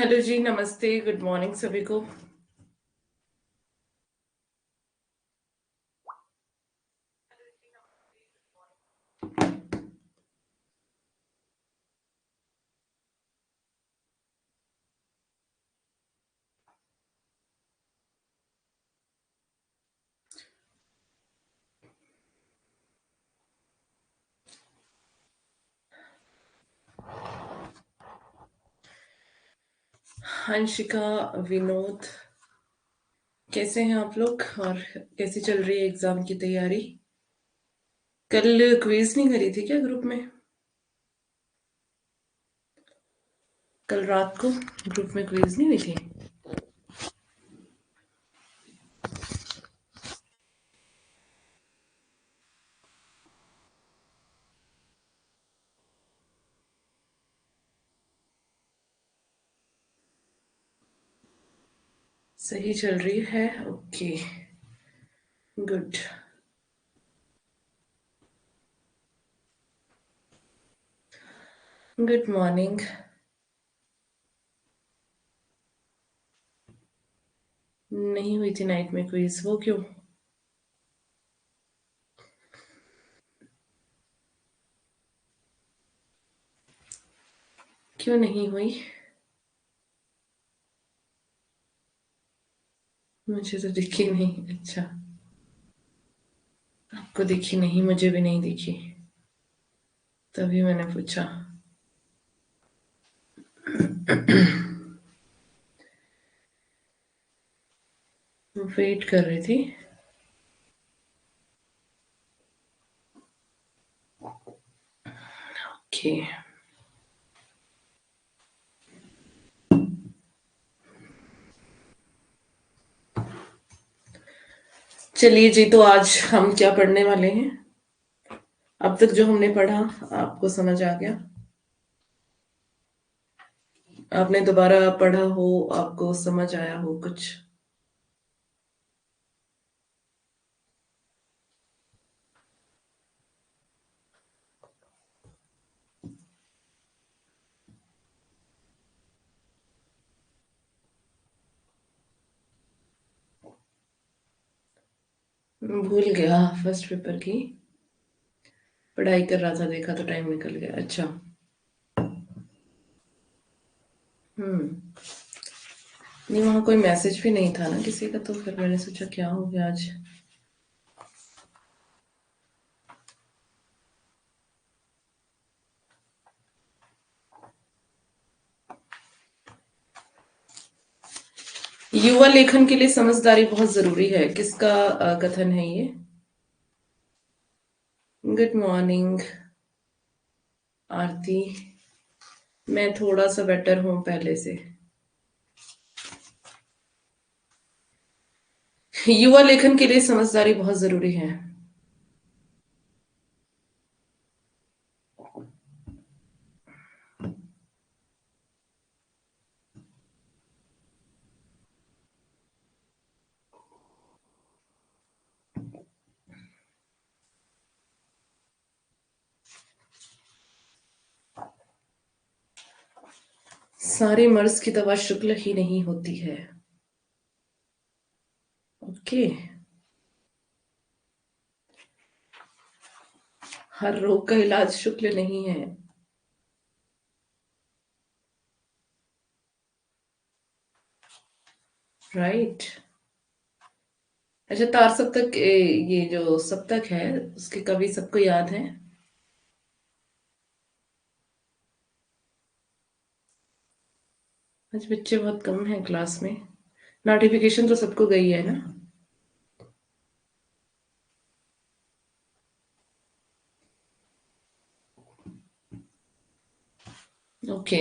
Hello जी, नमस्ते, good morning सभी को। अंशिका, विनोद, कैसे हैं आप लोग और कैसी चल रही है एग्जाम की तैयारी? कल क्विज नहीं करी थी क्या ग्रुप में? कल रात को ग्रुप में क्विज नहीं हुई थी? सही चल रही है, ओके, गुड। Good morning. नहीं हुई थी नाइट में क्विज, वो क्यों? क्यों नहीं हुई? मुझे तो दिखी नहीं। अच्छा, आपको दिखी नहीं, मुझे भी नहीं दिखी, तभी मैंने पूछा। वेट कर रही थी। ओके, चलिए जी, तो आज हम क्या पढ़ने वाले हैं? अब तक जो हमने पढ़ा आपको समझ आ गया? आपने दोबारा पढ़ा हो, आपको समझ आया हो कुछ? भूल गया, फर्स्ट पेपर की पढ़ाई कर रहा था, देखा तो टाइम निकल गया। अच्छा। हम्म। नहीं, वहां कोई मैसेज भी नहीं था ना किसी का, तो फिर मैंने सोचा क्या हो गया आज। युवा लेखन के लिए समझदारी बहुत जरूरी है, किसका कथन है ये? गुड मॉर्निंग आरती। मैं थोड़ा सा बेटर हूँ पहले से। युवा लेखन के लिए समझदारी बहुत जरूरी है। सारे मर्ज की दवा शुक्ल ही नहीं होती है। ओके। हर रोग का इलाज शुक्ल नहीं है। राइट। अच्छा, तार सप्तक, ये जो सप्तक है उसके कवि सबको याद है? आज बच्चे बहुत कम हैं क्लास में। नोटिफिकेशन तो सबको गई है ना? ओके,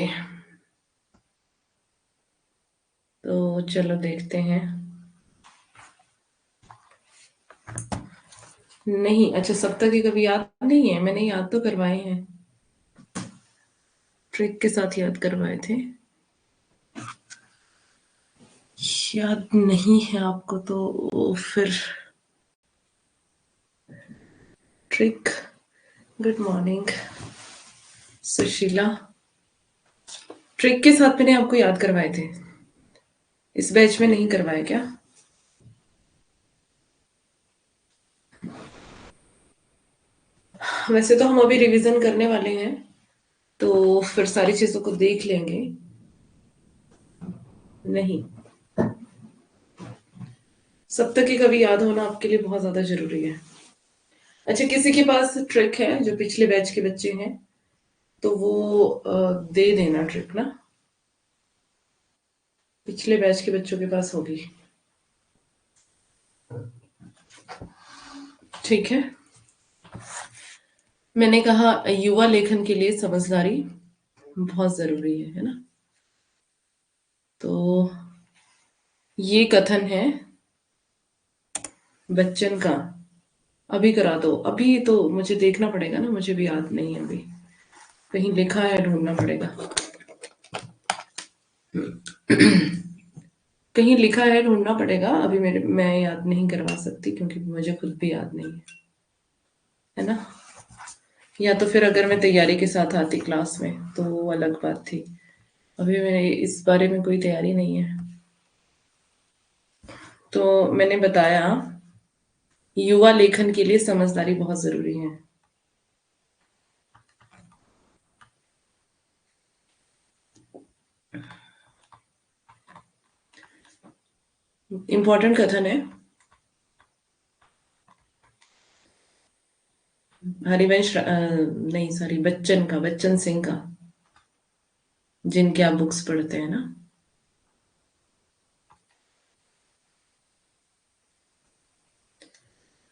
तो चलो देखते हैं। नहीं, अच्छा, सप्तक के कवि याद नहीं है? मैंने याद तो करवाए हैं, ट्रिक के साथ याद करवाए थे। याद नहीं है आपको तो फिर trick. Good morning Sushila. Trick के साथ मैंने आपको याद करवाए थे, इस बैच में नहीं करवाया क्या? वैसे तो हम अभी रिवीजन करने वाले हैं, तो फिर सारी चीजों को देख लेंगे। नहीं, सप्तकी का भी याद होना आपके लिए बहुत ज्यादा जरूरी है। अच्छा, किसी के पास ट्रिक है जो पिछले बैच के बच्चे हैं, तो वो दे देना ट्रिक ना, पिछले बैच के बच्चों के पास होगी। ठीक है। मैंने कहा युवा लेखन के लिए समझदारी बहुत जरूरी है ना? तो ये कथन है बच्चन का। अभी करा दो, अभी तो मुझे देखना पड़ेगा ना, मुझे भी याद नहीं है अभी, कहीं लिखा है, ढूंढना पड़ेगा। कहीं लिखा है, ढूंढना पड़ेगा, अभी मेरे मैं याद नहीं करवा सकती क्योंकि मुझे खुद भी याद नहीं है ना? या तो फिर अगर मैं तैयारी के साथ आती क्लास में तो वो अलग बात थी, अभी मेरे इस बारे में कोई तैयारी नहीं है। तो मैंने बताया युवा लेखन के लिए समझदारी बहुत जरूरी है। इंपॉर्टेंट कथन है, हरिवंश नहीं सॉरी, बच्चन का, बच्चन सिंह का, जिनके आप बुक्स पढ़ते हैं ना।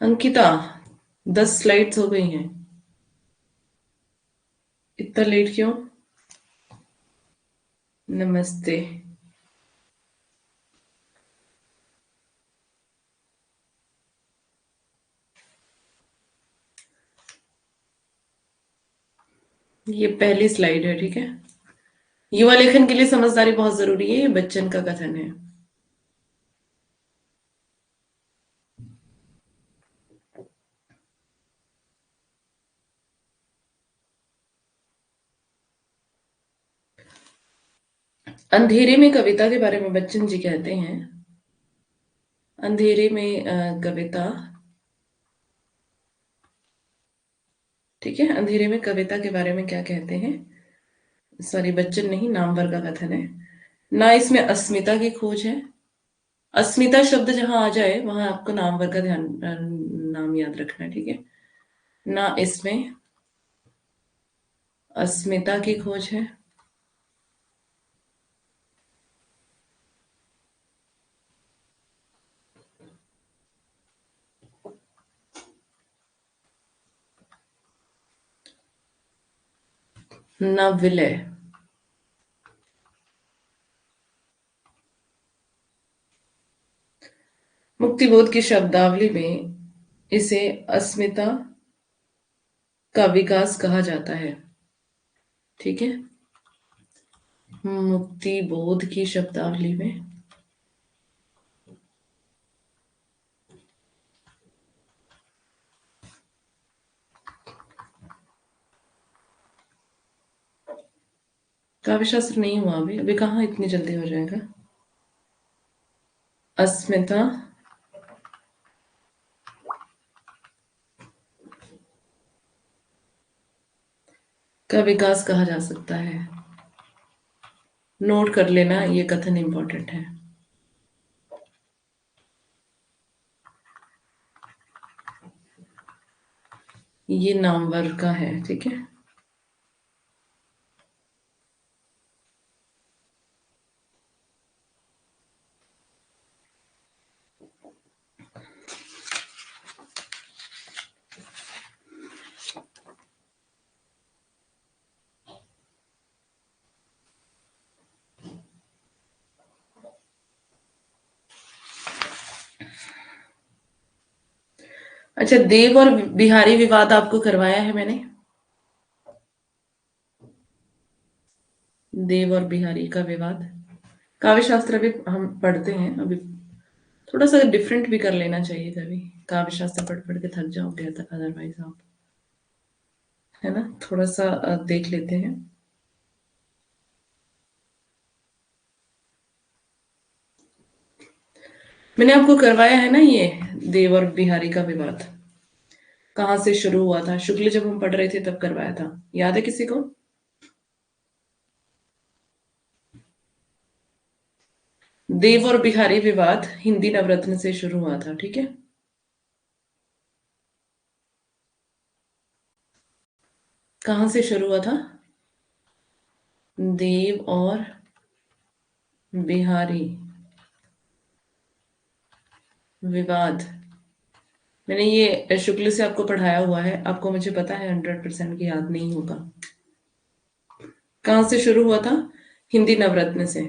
अंकिता, 10 स्लाइड्स हो गई हैं, इतना लेट क्यों? नमस्ते। ये पहली स्लाइड है, ठीक है। युवा लेखन के लिए समझदारी बहुत जरूरी है, ये बच्चन का कथन है। अंधेरे में कविता के बारे में बच्चन जी कहते हैं, अंधेरे में कविता, ठीक है, अंधेरे में कविता के बारे में क्या कहते हैं? सॉरी, बच्चन नहीं, नामवर का कथन है। ना इसमें अस्मिता की खोज है, अस्मिता शब्द जहां आ जाए वहां आपको नामवर का ध्यान नाम याद रखना है, ठीक है। ना इसमें अस्मिता की खोज है, न विलय। मुक्तिबोध की शब्दावली में इसे अस्मिता का विकास कहा जाता है, ठीक है। मुक्तिबोध की शब्दावली में काव्य शास्त्र नहीं हुआ अभी, अभी कहाँ इतनी जल्दी हो जाएगा। अस्मिता का विकास कहा जा सकता है, नोट कर लेना, ये कथन इंपॉर्टेंट है। ये नामवर का है, ठीक है। अच्छा, देव और बिहारी विवाद आपको करवाया है मैंने, देव और बिहारी का विवाद। काव्य शास्त्र अभी हम पढ़ते हैं, अभी थोड़ा सा डिफरेंट भी कर लेना चाहिए कभी, काव्य शास्त्र पढ़ पढ़ के थक जाओगे अदरवाइज आप, है ना? थोड़ा सा देख लेते हैं। मैंने आपको करवाया है ना ये देव और बिहारी का विवाद, कहाँ से शुरू हुआ था, शुक्ल जब हम पढ़ रहे थे तब करवाया था, याद है किसी को? देव और बिहारी विवाद हिंदी नवरत्न से शुरू हुआ था, ठीक है। कहाँ से शुरू हुआ था? देव और बिहारी विवाद। मैंने ये शुक्ल से आपको पढ़ाया हुआ है, आपको मुझे पता है 100% की याद नहीं होगा। कहाँ से शुरू हुआ था? हिंदी नवरत्न से।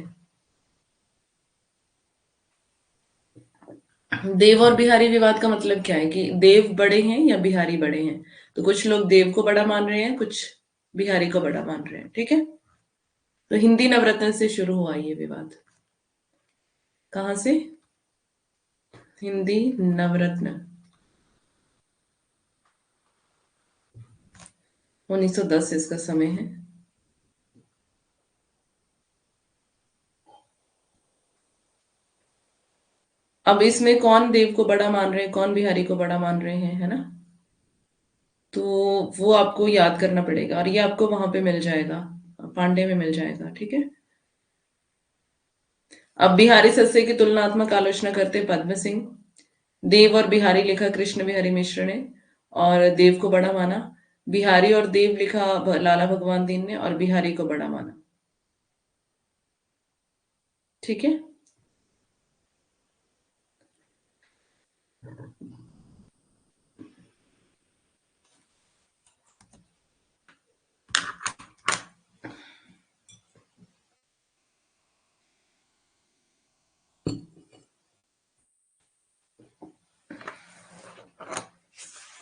देव और बिहारी विवाद का मतलब क्या है कि देव बड़े हैं या बिहारी बड़े हैं। तो कुछ लोग देव को बड़ा मान रहे हैं, कुछ बिहारी को बड़ा मान रहे हैं, ठीक है। तो हिंदी नवरत्न से शुरू हुआ ये विवाद। कहाँ से? हिंदी नवरत्न 1910 इसका समय है। अब इसमें कौन देव को बड़ा मान रहे हैं, कौन बिहारी को बड़ा मान रहे हैं, है ना। तो वो आपको याद करना पड़ेगा और ये आपको वहां पे मिल जाएगा, पांडे में मिल जाएगा, ठीक है। अब बिहारी सस्से की तुलनात्मक आलोचना करते पद्म सिंह। देव और बिहारी लिखा कृष्ण बिहारी मिश्र ने और देव को बड़ा माना। बिहारी और देव लिखा लाला भगवान दीन ने और बिहारी को बड़ा माना, ठीक है।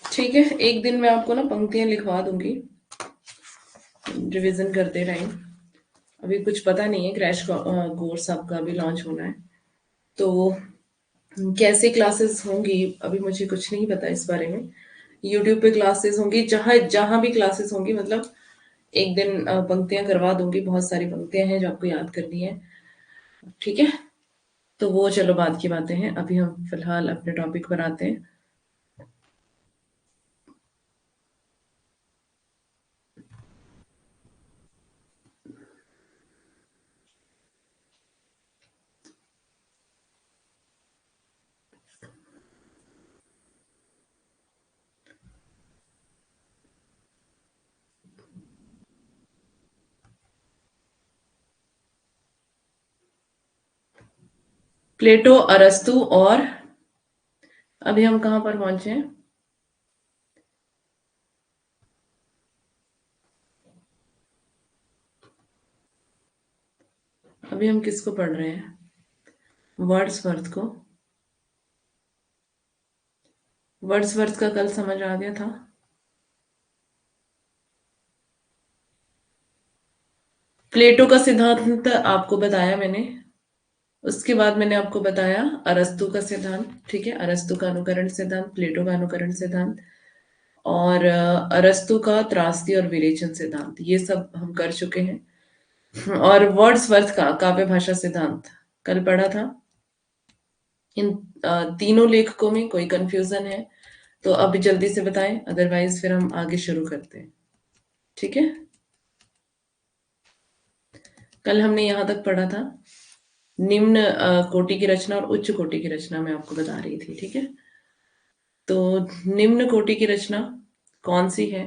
ठीक है, एक दिन मैं आपको ना पंक्तियां लिखवा दूंगी रिवीजन करते टाइम। अभी कुछ पता नहीं है, क्रैश कोर्स आपका अभी लॉन्च होना है, तो कैसे क्लासेस होंगी अभी मुझे कुछ नहीं पता इस बारे में। यूट्यूब पे क्लासेस होंगी, जहाँ जहाँ भी क्लासेस होंगी, मतलब एक दिन पंक्तियां करवा दूंगी, बहुत सारी पंक्तियां हैं जो आपको याद करनी है, ठीक है। तो वो चलो बाद की बातें हैं, अभी हम फिलहाल अपने टॉपिक पर आते हैं। प्लेटो, अरस्तु और अभी हम कहाँ पर पहुंचे हैं? अभी हम किसको पढ़ रहे हैं? वर्ड्सवर्थ को। वर्ड्सवर्थ का कल समझ आ गया था। प्लेटो का सिद्धांत आपको बताया मैंने। उसके बाद मैंने आपको बताया अरस्तु का सिद्धांत, ठीक है। अरस्तु का अनुकरण सिद्धांत, प्लेटो का अनुकरण सिद्धांत और अरस्तु का त्रासदी और विरेचन सिद्धांत, ये सब हम कर चुके हैं। और वर्ड्सवर्थ का काव्य भाषा सिद्धांत कल पढ़ा था। इन तीनों लेखकों में कोई कंफ्यूजन है तो अभी जल्दी से बताएं, अदरवाइज फिर हम आगे शुरू करते हैं, ठीक है। कल हमने यहाँ तक पढ़ा था। निम्न कोटि की रचना और उच्च कोटि की रचना मैं आपको बता रही थी, ठीक है। तो निम्न कोटि की रचना कौन सी है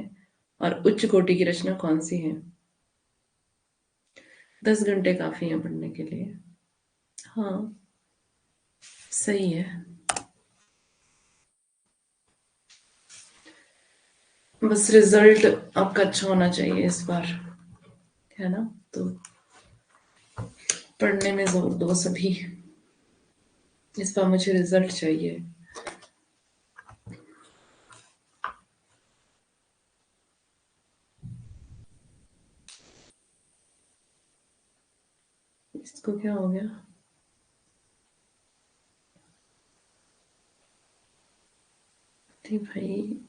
और उच्च कोटि की रचना कौन सी है? 10 घंटे काफी है पढ़ने के लिए। हाँ, सही है। बस रिजल्ट आपका अच्छा होना चाहिए इस बार, है ना। तो पढ़ने में जोर दो सभी, इस बार मुझे रिजल्ट चाहिए। इसको क्या हो गया? थी भाई।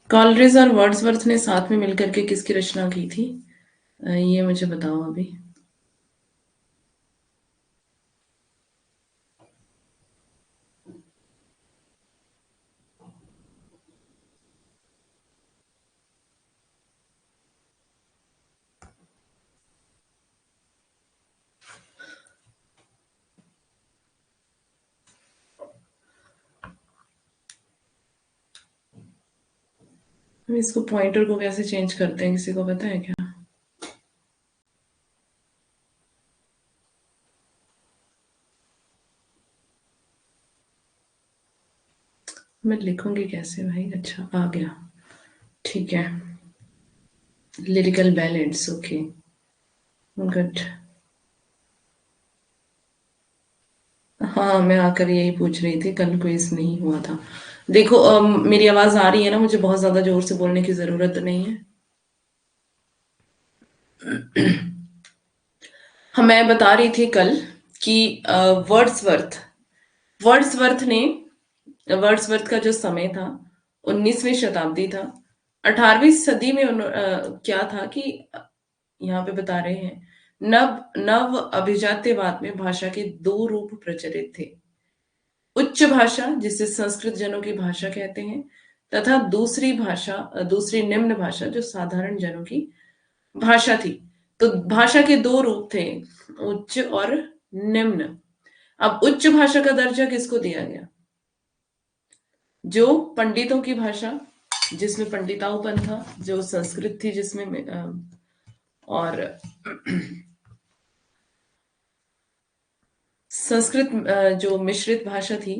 कॉलरिज और वर्ड्सवर्थ ने साथ में मिलकर के किसकी रचना की थी? ये मुझे बताओ अभी। हम इसको पॉइंटर को कैसे चेंज करते हैं, किसी को पता है क्या? मैं लिखूंगी कैसे भाई? अच्छा, आ गया। ठीक है। Lyrical balance, okay, good. हाँ, मैं आकर यही पूछ रही थी, कल क्विज नहीं हुआ था। देखो, मेरी आवाज आ रही है ना? मुझे बहुत ज्यादा जोर से बोलने की जरूरत तो नहीं है। हाँ, मैं बता रही थी कल कि वर्ड्सवर्थ वर्ड्सवर्थ ने वर्ड्सवर्थ का जो समय था 19वीं शताब्दी था। 18वीं सदी में क्या था कि यहाँ पे बता रहे हैं, नव नव अभिजात्यवाद में भाषा के दो रूप प्रचलित थे। उच्च भाषा, जिसे संस्कृत जनों की भाषा कहते हैं, तथा दूसरी निम्न भाषा जो साधारण जनों की भाषा थी। तो भाषा के दो रूप थे, उच्च और निम्न। अब उच्च भाषा का दर्जा किसको दिया गया? जो पंडितों की भाषा, जिसमें पंडिताऊपन था, जो संस्कृत थी जिसमें और संस्कृत जो मिश्रित भाषा थी।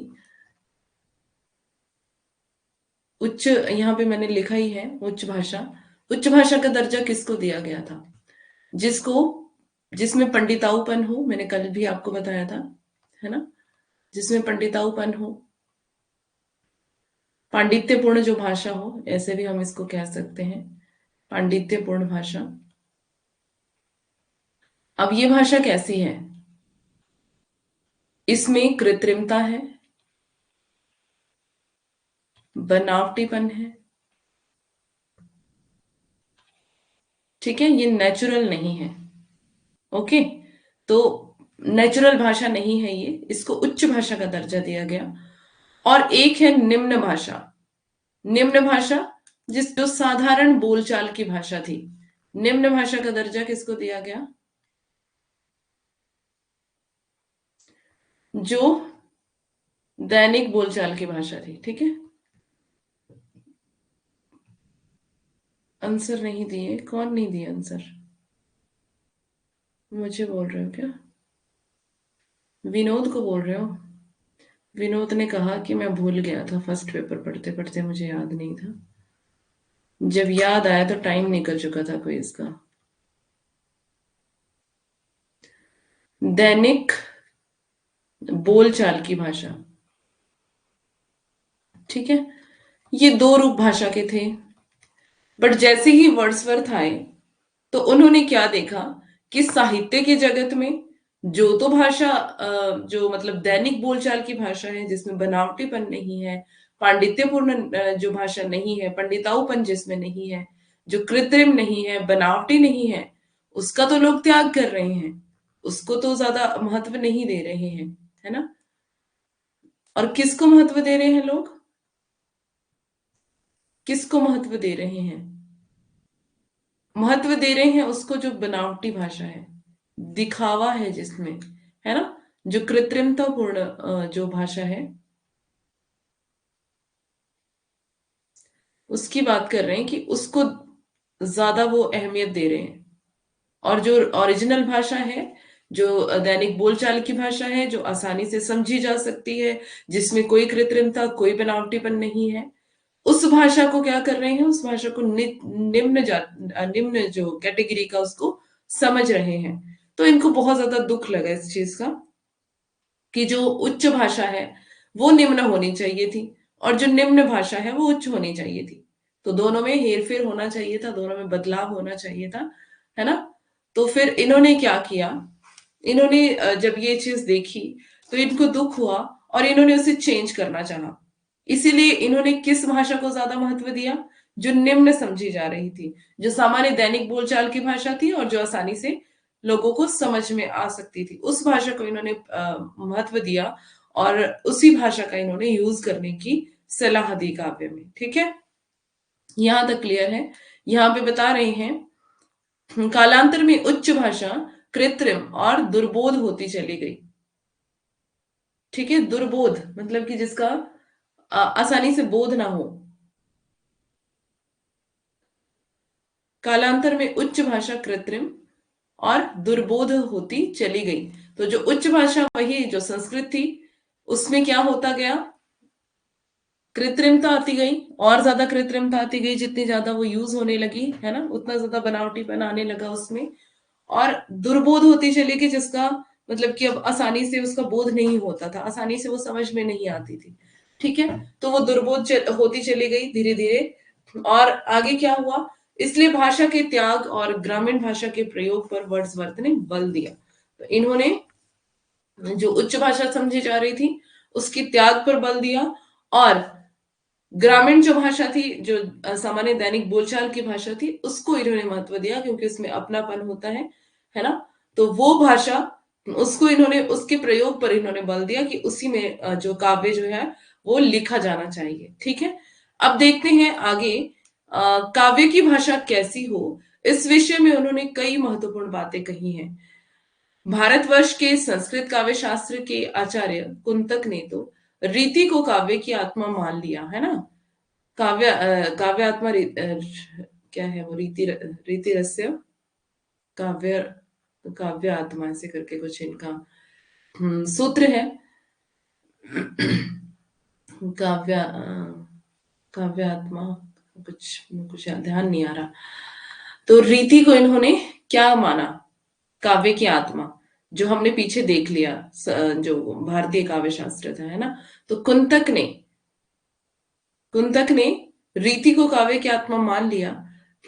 उच्च, यहाँ पे मैंने लिखा ही है उच्च भाषा। उच्च भाषा का दर्जा किसको दिया गया था? जिसको जिसमें पंडिताऊपन हो, मैंने कल भी आपको बताया था, है ना? जिसमें पंडिताऊपन हो, पांडित्यपूर्ण जो भाषा हो, ऐसे भी हम इसको कह सकते हैं, पांडित्यपूर्ण भाषा। अब ये भाषा कैसी है? इसमें कृत्रिमता है, बनावटीपन है। ठीक है, ये नेचुरल नहीं है। ओके, तो नेचुरल भाषा नहीं है ये, इसको उच्च भाषा का दर्जा दिया गया। और एक है निम्न भाषा। निम्न भाषा, जो साधारण बोलचाल की भाषा थी। निम्न भाषा का दर्जा किसको दिया गया? जो दैनिक बोलचाल की भाषा थी। ठीक है, आंसर नहीं दिए? कौन नहीं दिए आंसर? मुझे बोल रहे हो क्या? विनोद को बोल रहे हो? विनोद ने कहा कि मैं भूल गया था, फर्स्ट पेपर पढ़ते पढ़ते मुझे याद नहीं था। जब याद आया तो टाइम निकल चुका था क्विज का। दैनिक बोलचाल की भाषा। ठीक है, ये दो रूप भाषा के थे। बट जैसे ही वर्ड्सवर्थ आए, तो उन्होंने क्या देखा कि साहित्य के जगत में जो तो भाषा जो मतलब दैनिक बोलचाल की भाषा है, जिसमें बनावटीपन नहीं है, पांडित्यपूर्ण जो भाषा नहीं है, पंडिताऊपन जिसमें नहीं है, जो कृत्रिम नहीं है, बनावटी नहीं है, उसका तो लोग त्याग कर रहे हैं, उसको तो ज्यादा महत्व नहीं दे रहे हैं, है ना? और किसको महत्व दे रहे हैं लोग? किसको महत्व दे रहे हैं? महत्व दे रहे हैं उसको जो बनावटी भाषा है, दिखावा है जिसमें, है ना, जो कृत्रिमतापूर्ण जो भाषा है, उसकी बात कर रहे हैं कि उसको ज्यादा वो अहमियत दे रहे हैं। और जो ओरिजिनल भाषा है, जो दैनिक बोलचाल की भाषा है, जो आसानी से समझी जा सकती है, जिसमें कोई कृत्रिमता, कोई बनावटीपन नहीं है, उस भाषा को क्या कर रहे हैं, उस भाषा को निम्न जो कैटेगरी का उसको समझ रहे हैं। तो इनको बहुत ज्यादा दुख लगा इस चीज का कि जो उच्च भाषा है वो निम्न होनी चाहिए थी और जो निम्न भाषा है वो उच्च होनी चाहिए थी। तो दोनों में हेरफेर होना चाहिए था, दोनों में बदलाव होना चाहिए था, है ना। तो फिर इन्होंने क्या किया, इन्होंने जब ये चीज देखी तो इनको दुख हुआ और इन्होंने उसे चेंज करना चाहा। इसीलिए इन्होंने किस भाषा को ज्यादा महत्व दिया, जो निम्न समझी जा रही थी, जो सामान्य दैनिक बोलचाल की भाषा थी और जो आसानी से लोगों को समझ में आ सकती थी, उस भाषा को इन्होंने महत्व दिया और उसी भाषा का इन्होंने यूज करने की सलाह दी काव्य में। ठीक है, यहां तक क्लियर है। यहाँ पे बता रहे हैं कालांतर में उच्च भाषा कृत्रिम और दुर्बोध होती चली गई। ठीक है, दुर्बोध मतलब कि जिसका आसानी से बोध ना हो। कालांतर में उच्च भाषा कृत्रिम और दुर्बोध होती चली गई। तो जो उच्च भाषा वही जो संस्कृत थी, उसमें क्या होता गया, कृत्रिमता आती गई, और ज्यादा कृत्रिमता आती गई, जितनी ज्यादा वो यूज होने लगी, है ना, उतना ज्यादा बनावटीपन आने लगा उसमें। और दुर्बोध होती चली गई, जिसका मतलब कि अब आसानी से उसका बोध नहीं होता था, आसानी से वो समझ में नहीं आती थी। ठीक है, तो वो दुर्बोध होती चली गई धीरे धीरे। और आगे क्या हुआ, इसलिए भाषा के त्याग और ग्रामीण भाषा के प्रयोग पर वर्ड्सवर्थ ने बल दिया। तो इन्होंने जो उच्च भाषा समझी जा रही थी उसकी त्याग पर बल दिया, और ग्रामीण जो भाषा थी, जो सामान्य दैनिक बोलचाल की भाषा थी, उसको इन्होंने महत्व दिया क्योंकि उसमें अपनापन होता है ना। तो वो भाषा, उसको इन्होंने, उसके प्रयोग पर इन्होंने बल दिया कि उसी में जो काव्य जो है वो लिखा जाना चाहिए। ठीक है, अब देखते हैं आगे काव्य की भाषा कैसी हो, इस विषय में उन्होंने कई महत्वपूर्ण बातें कही हैं। भारतवर्ष के संस्कृत काव्य शास्त्र के आचार्य कुंतक ने तो रीति को काव्य की आत्मा मान लिया, है ना। काव्य आत्मा क्या है वो, रीति रस्य काव्य, काव्य आत्मा ऐसे करके कुछ इनका सूत्र है। काव्य काव्य आत्मा, कुछ कुछ ध्यान नहीं आ रहा। तो रीति को इन्होंने क्या माना, काव्य की आत्मा, जो हमने पीछे देख लिया, जो भारतीय काव्य शास्त्र था, है ना। तो कुंतक ने रीति को काव्य की आत्मा मान लिया।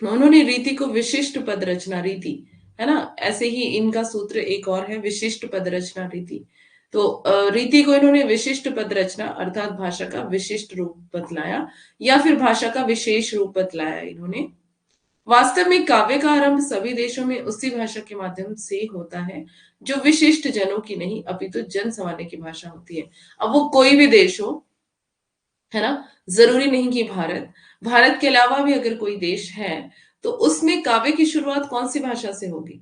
उन्होंने रीति को विशिष्ट पद रचना रीति, है ना, ऐसे ही इनका सूत्र एक और है, विशिष्ट पद रचना रीति। तो रीति को इन्होंने विशिष्ट पद रचना अर्थात भाषा का विशिष्ट रूप बतलाया, या फिर भाषा का विशेष रूप बतलाया इन्होंने। वास्तव में काव्य का आरंभ सभी देशों में उसी भाषा के माध्यम से होता है जो विशिष्ट जनों की नहीं अपितु जन सामान्य की भाषा होती है। अब वो कोई भी देश हो, है ना, जरूरी नहीं कि भारत के अलावा भी अगर कोई देश है, तो उसमें काव्य की शुरुआत कौन सी भाषा से होगी,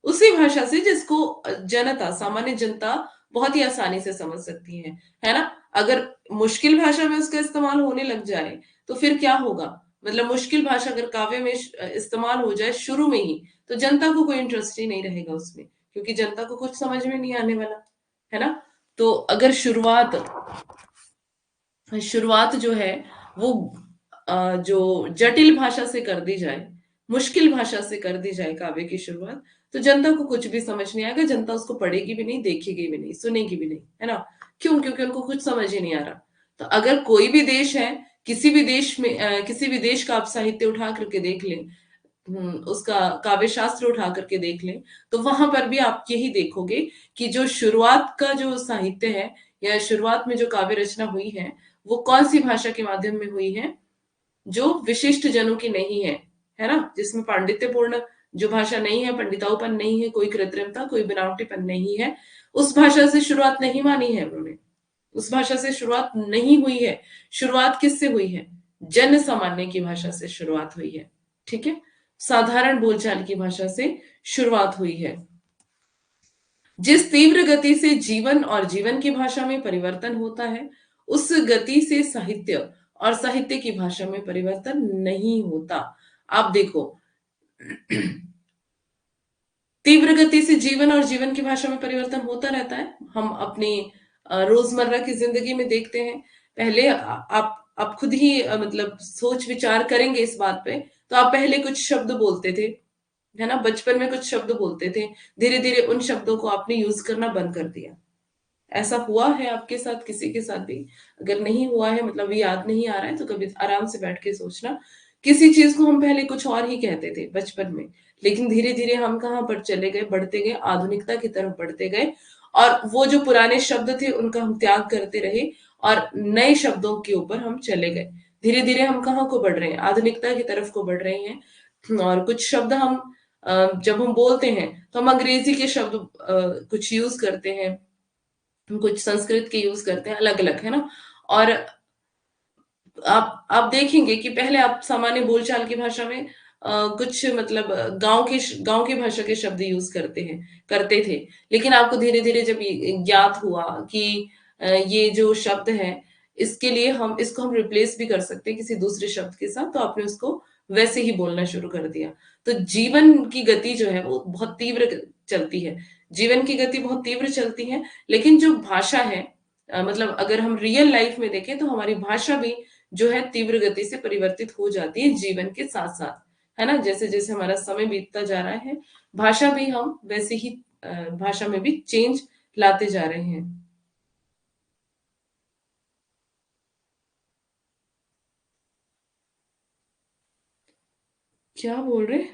उसी भाषा से जिसको जनता, सामान्य जनता बहुत ही आसानी से समझ सकती है ना। अगर मुश्किल भाषा में उसका इस्तेमाल होने लग जाए तो फिर क्या होगा, मतलब मुश्किल भाषा अगर काव्य में इस्तेमाल हो जाए शुरू में ही, तो जनता को कोई इंटरेस्ट ही नहीं रहेगा उसमें, क्योंकि जनता को कुछ समझ में नहीं आने वाला, है ना। तो अगर शुरुआत जो है वो जो जटिल भाषा से कर दी जाए, मुश्किल भाषा से कर दी जाए काव्य की शुरुआत, तो जनता को कुछ भी समझ नहीं आएगा, जनता उसको पढ़ेगी भी नहीं, देखेगी भी नहीं, सुनेगी भी नहीं, है ना। क्यों, क्योंकि उनको कुछ समझ ही नहीं आ रहा। तो अगर कोई भी देश है, किसी भी देश में किसी भी देश का आप साहित्य उठा करके देख लें, उसका काव्य शास्त्र उठा करके देख लें, तो वहां पर भी आप यही देखोगे कि जो शुरुआत का जो साहित्य है या शुरुआत में जो काव्य रचना हुई है, वो कौन सी भाषा के माध्यम में हुई है, जो विशिष्ट जनों की नहीं है ना, जिसमें पांडित्यपूर्ण जो भाषा नहीं है, पंडिताऊपन नहीं है, कोई कृत्रिमता, कोई बनावटीपन नहीं है, उस भाषा से शुरुआत नहीं मानी है उन्होंने, उस भाषा से शुरुआत नहीं हुई है। शुरुआत किससे हुई है, जन सामान्य की भाषा से शुरुआत हुई है। ठीक है, साधारण बोलचाल की भाषा से शुरुआत हुई है। जिस तीव्र गति से जीवन और जीवन की भाषा में परिवर्तन होता है, उस गति से साहित्य और साहित्य की भाषा में परिवर्तन नहीं होता। आप देखो, तीव्र गति से जीवन और जीवन की भाषा में परिवर्तन होता रहता है। हम अपनी रोजमर्रा की जिंदगी में देखते हैं। पहले आप खुद ही मतलब सोच विचार करेंगे इस बात पे, तो आप पहले कुछ शब्द बोलते थे, है ना, बचपन में कुछ शब्द बोलते थे, धीरे धीरे उन शब्दों को आपने यूज करना बंद कर दिया। ऐसा हुआ है आपके साथ, किसी के साथ भी? अगर नहीं हुआ है, मतलब याद नहीं आ रहा है, तो कभी आराम से बैठ के सोचना। किसी चीज को हम पहले कुछ और ही कहते थे बचपन में, लेकिन धीरे धीरे हम कहाँ पर चले गए, बढ़ते गए, आधुनिकता की तरफ बढ़ते गए, और वो जो पुराने शब्द थे उनका हम त्याग करते रहे और नए शब्दों के ऊपर हम चले गए। धीरे धीरे हम कहाँ को बढ़ रहे हैं, आधुनिकता की तरफ को बढ़ रहे हैं। और कुछ शब्द हम जब हम बोलते हैं तो हम अंग्रेजी के शब्द कुछ यूज करते हैं, कुछ संस्कृत के यूज करते हैं, अलग अलग, है ना। और आप देखेंगे कि पहले आप सामान्य बोलचाल की भाषा में कुछ मतलब गांव की भाषा के शब्द यूज करते थे। लेकिन आपको धीरे धीरे जब ये ज्ञात हुआ कि ये जो शब्द है, इसके लिए हम इसको हम रिप्लेस भी कर सकते हैं किसी दूसरे शब्द के साथ, तो आपने उसको वैसे ही बोलना शुरू कर दिया। तो जीवन की गति जो है वो बहुत तीव्र चलती है, जीवन की गति बहुत तीव्र चलती है। लेकिन जो भाषा है, मतलब अगर हम रियल लाइफ में देखें तो हमारी भाषा भी जो है तीव्र गति से परिवर्तित हो जाती है जीवन के साथ साथ, है ना। जैसे जैसे हमारा समय बीतता जा रहा है, भाषा भी हम वैसे ही भाषा में भी चेंज लाते जा रहे हैं। क्या बोल रहे?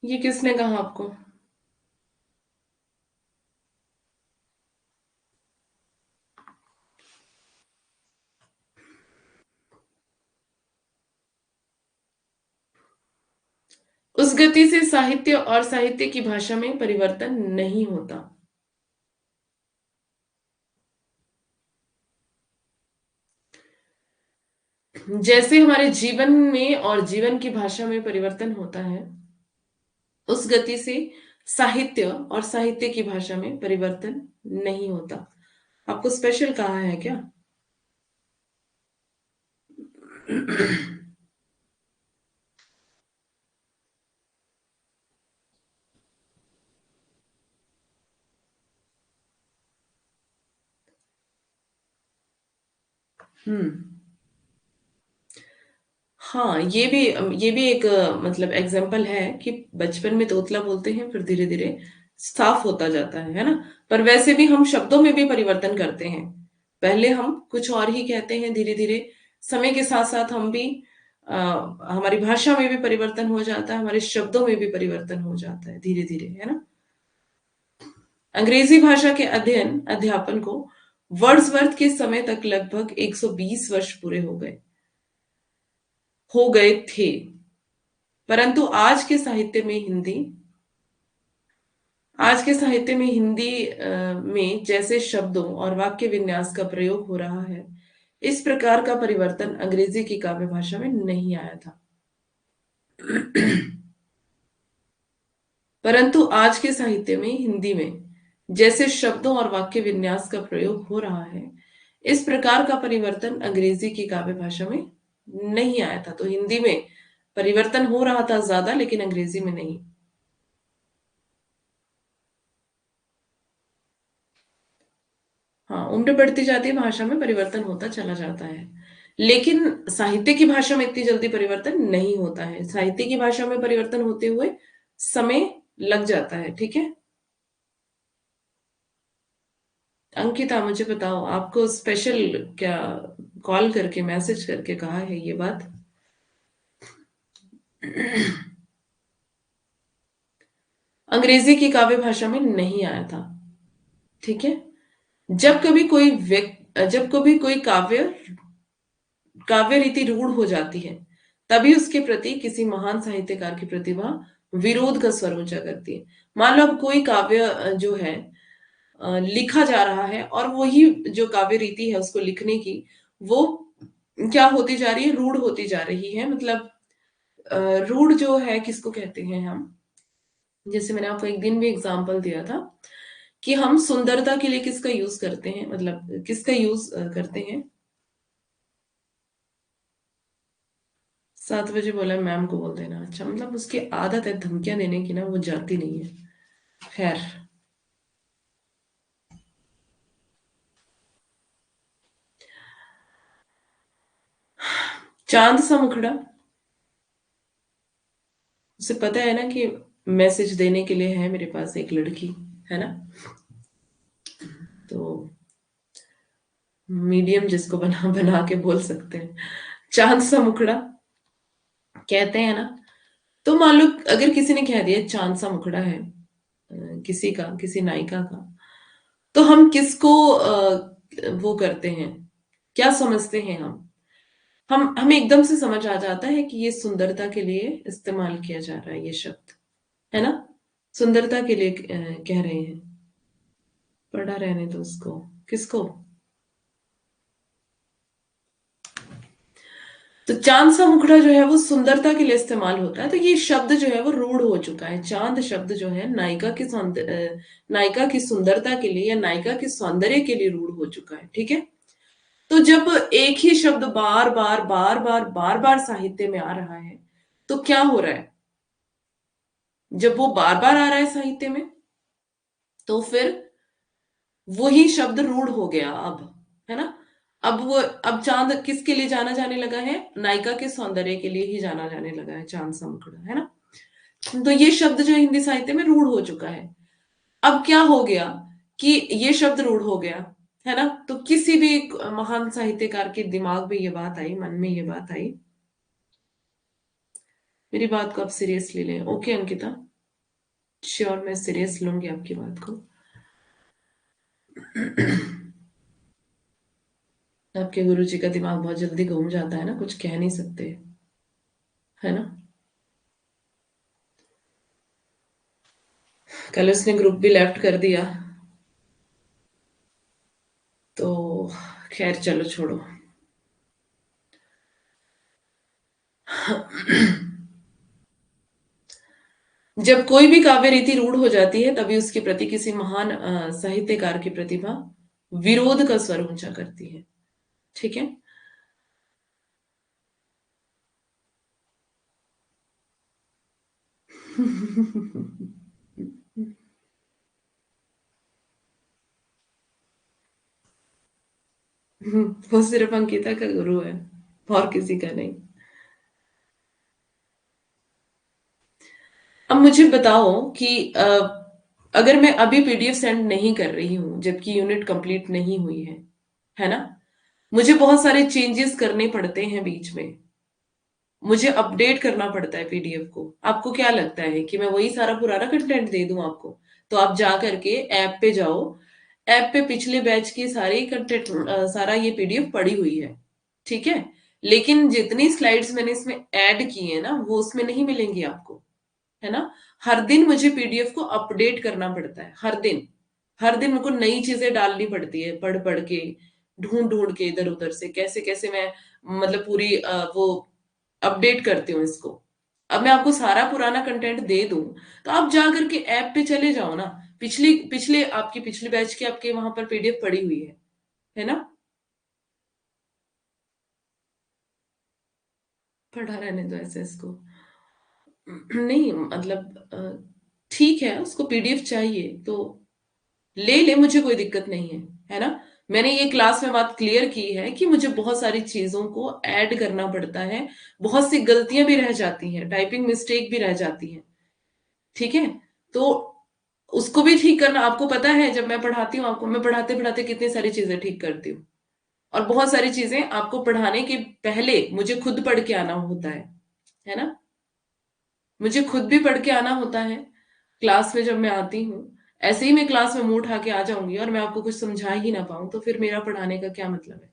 ये किसने कहा आपको? उस गति से साहित्य और साहित्य की भाषा में परिवर्तन नहीं होता। जैसे हमारे जीवन में और जीवन की भाषा में परिवर्तन होता है, उस गति से साहित्य और साहित्य की भाषा में परिवर्तन नहीं होता। आपको स्पेशल कहा है क्या? हम्म। हाँ, ये भी एक मतलब एग्जाम्पल है कि बचपन में तोतला बोलते हैं, फिर धीरे धीरे साफ होता जाता है ना। पर वैसे भी हम शब्दों में भी परिवर्तन करते हैं। पहले हम कुछ और ही कहते हैं, धीरे धीरे समय के साथ साथ हम भी हमारी भाषा में भी परिवर्तन हो जाता है, हमारे शब्दों में भी परिवर्तन हो जाता है धीरे धीरे, है ना। अंग्रेजी भाषा के अध्यापन को वर्ड्सवर्थ के समय तक लगभग 120 वर्ष पूरे हो गए थे। परंतु आज के साहित्य में हिंदी में जैसे शब्दों और वाक्य विन्यास का प्रयोग हो रहा है, इस प्रकार का परिवर्तन अंग्रेजी की काव्य भाषा में नहीं आया था। परंतु आज के साहित्य में हिंदी में जैसे शब्दों और वाक्य विन्यास का प्रयोग हो रहा है, इस प्रकार का परिवर्तन अंग्रेजी की काव्य भाषा में नहीं आया था। तो हिंदी में परिवर्तन हो रहा था ज्यादा, लेकिन अंग्रेजी में नहीं। हाँ, उम्र बढ़ती जाती है, भाषा में परिवर्तन होता चला जाता है। लेकिन साहित्य की भाषा में इतनी जल्दी परिवर्तन नहीं होता है। साहित्य की भाषा में परिवर्तन होते हुए समय लग जाता है। ठीक है, अंकिता मुझे बताओ, आपको स्पेशल क्या कॉल करके मैसेज करके कहा है ये बात? अंग्रेजी की काव्य भाषा में नहीं आया था। ठीक है, जब कभी कोई काव्य रीति रूढ़ हो जाती है, तभी उसके प्रति किसी महान साहित्यकार की प्रतिभा विरोध का स्वर ऊंचा करती है। मान लो अब कोई काव्य जो है लिखा जा रहा है, और वही जो काव्य रीति है उसको लिखने की, वो क्या होती जा रही है, रूढ़ होती जा रही है। मतलब अ, रूढ़ जो है किसको कहते हैं हम, जैसे मैंने आपको एक दिन भी एग्जांपल दिया था कि हम सुंदरता के लिए किसका यूज करते हैं, मतलब किसका यूज करते हैं। 7 बजे बोला मैम को बोल देना, अच्छा मतलब उसकी आदत है धमकियां देने की ना, वो जाती नहीं है। खैर, चांद सा मुखड़ा, उसे पता है ना कि मैसेज देने के लिए है मेरे पास एक लड़की, है ना। तो मीडियम जिसको बना बना के बोल सकते हैं, चांद सा मुखड़ा कहते हैं ना। तो मान लो अगर किसी ने कह दिया चांद सा मुखड़ा है किसी का, किसी नायिका का, तो हम किसको वो करते हैं, क्या समझते हैं हम हमें एकदम से समझ आ जाता है कि ये सुंदरता के लिए इस्तेमाल किया जा रहा है ये शब्द, है ना। सुंदरता के लिए कह रहे हैं। पढ़ा रहने दो उसको, किसको। तो चांद सा मुखड़ा जो है वो सुंदरता के लिए इस्तेमाल होता है, तो ये शब्द जो है वो रूढ़ हो चुका है। चांद शब्द जो है नायिका की सुंदरता के लिए या नायिका के सौंदर्य के लिए रूढ़ हो चुका है, ठीक है। तो जब एक ही शब्द बार बार बार बार बार बार साहित्य में आ रहा है, तो क्या हो रहा है, जब वो बार बार आ रहा है साहित्य में, तो फिर वही शब्द रूढ़ हो गया अब, है ना। अब चांद किसके लिए जाना जाने लगा है, नायिका के सौंदर्य के लिए ही जाना जाने लगा है चांद सा मुखड़ा, है ना। तो ये शब्द जो है हिंदी साहित्य में रूढ़ हो चुका है। अब क्या हो गया कि ये शब्द रूढ़ हो गया, है ना। तो किसी भी एक महान साहित्यकार के दिमाग में ये बात आई, मन में ये बात आई। मेरी बात को आप सीरियसली लें, ओके अंकिता। श्योर, मैं सीरियस लूंगी आपकी बात को। आपके गुरुजी का दिमाग बहुत जल्दी घूम जाता है ना, कुछ कह नहीं सकते, है ना। कल उसने ग्रुप भी लेफ्ट कर दिया, तो खैर चलो छोड़ो। जब कोई भी काव्य रीति रूढ़ हो जाती है, तभी उसके प्रति किसी महान साहित्यकार की प्रतिभा विरोध का स्वर ऊंचा करती है, ठीक है। वो सिर्फ अंकिता का गुरु है, और किसी का नहीं। अब मुझे बताओ कि अगर मैं अभी पीडीएफ सेंड नहीं कर रही हूं जबकि यूनिट कंप्लीट नहीं हुई है ना, मुझे बहुत सारे चेंजेस करने पड़ते हैं बीच में, मुझे अपडेट करना पड़ता है पीडीएफ को। आपको क्या लगता है कि मैं वही सारा पुराना कंटेंट दे दूं आपको? तो आप जा करके ऐप पे जाओ, ऐप पे पिछले बैच की सारी कंटेंट, सारा ये पीडीएफ पड़ी हुई है, ठीक है। लेकिन जितनी स्लाइड्स मैंने इसमें ऐड की है ना, वो उसमें नहीं मिलेंगी आपको, है ना। हर दिन मुझे पीडीएफ को अपडेट करना पड़ता है, हर दिन। हर दिन मेरे को नई चीजें डालनी पड़ती है, पढ़ पढ़ के, ढूंढ ढूंढ के, इधर उधर से, कैसे कैसे मैं मतलब पूरी वो अपडेट करती हूँ इसको। अब मैं आपको सारा पुराना कंटेंट दे दूं, तो आप जा करके ऐप पे चले जाओ ना। पिछली पिछले आपकी पिछली बैच की आपके वहां पर पीडीएफ पड़ी हुई है ना। पढ़ा रहने दो ऐसे इसको। नहीं मतलब ठीक है, उसको पीडीएफ चाहिए तो ले ले, मुझे कोई दिक्कत नहीं है ना। मैंने ये क्लास में बात क्लियर की है कि मुझे बहुत सारी चीजों को ऐड करना पड़ता है, बहुत सी गलतियां भी रह जाती हैं, टाइपिंग मिस्टेक भी रह जाती है, ठीक है। तो उसको भी ठीक करना, आपको पता है जब मैं पढ़ाती हूँ आपको, मैं पढ़ाते पढ़ाते कितनी सारी चीजें ठीक करती हूँ, और बहुत सारी चीजें आपको पढ़ाने के पहले मुझे खुद पढ़ के आना होता है ना। मुझे खुद भी पढ़ के आना होता है क्लास में जब मैं आती हूँ। ऐसे ही मैं क्लास में मुंह उठा के आ जाऊंगी और मैं आपको कुछ समझा ही ना पाऊं, तो फिर मेरा पढ़ाने का क्या मतलब है।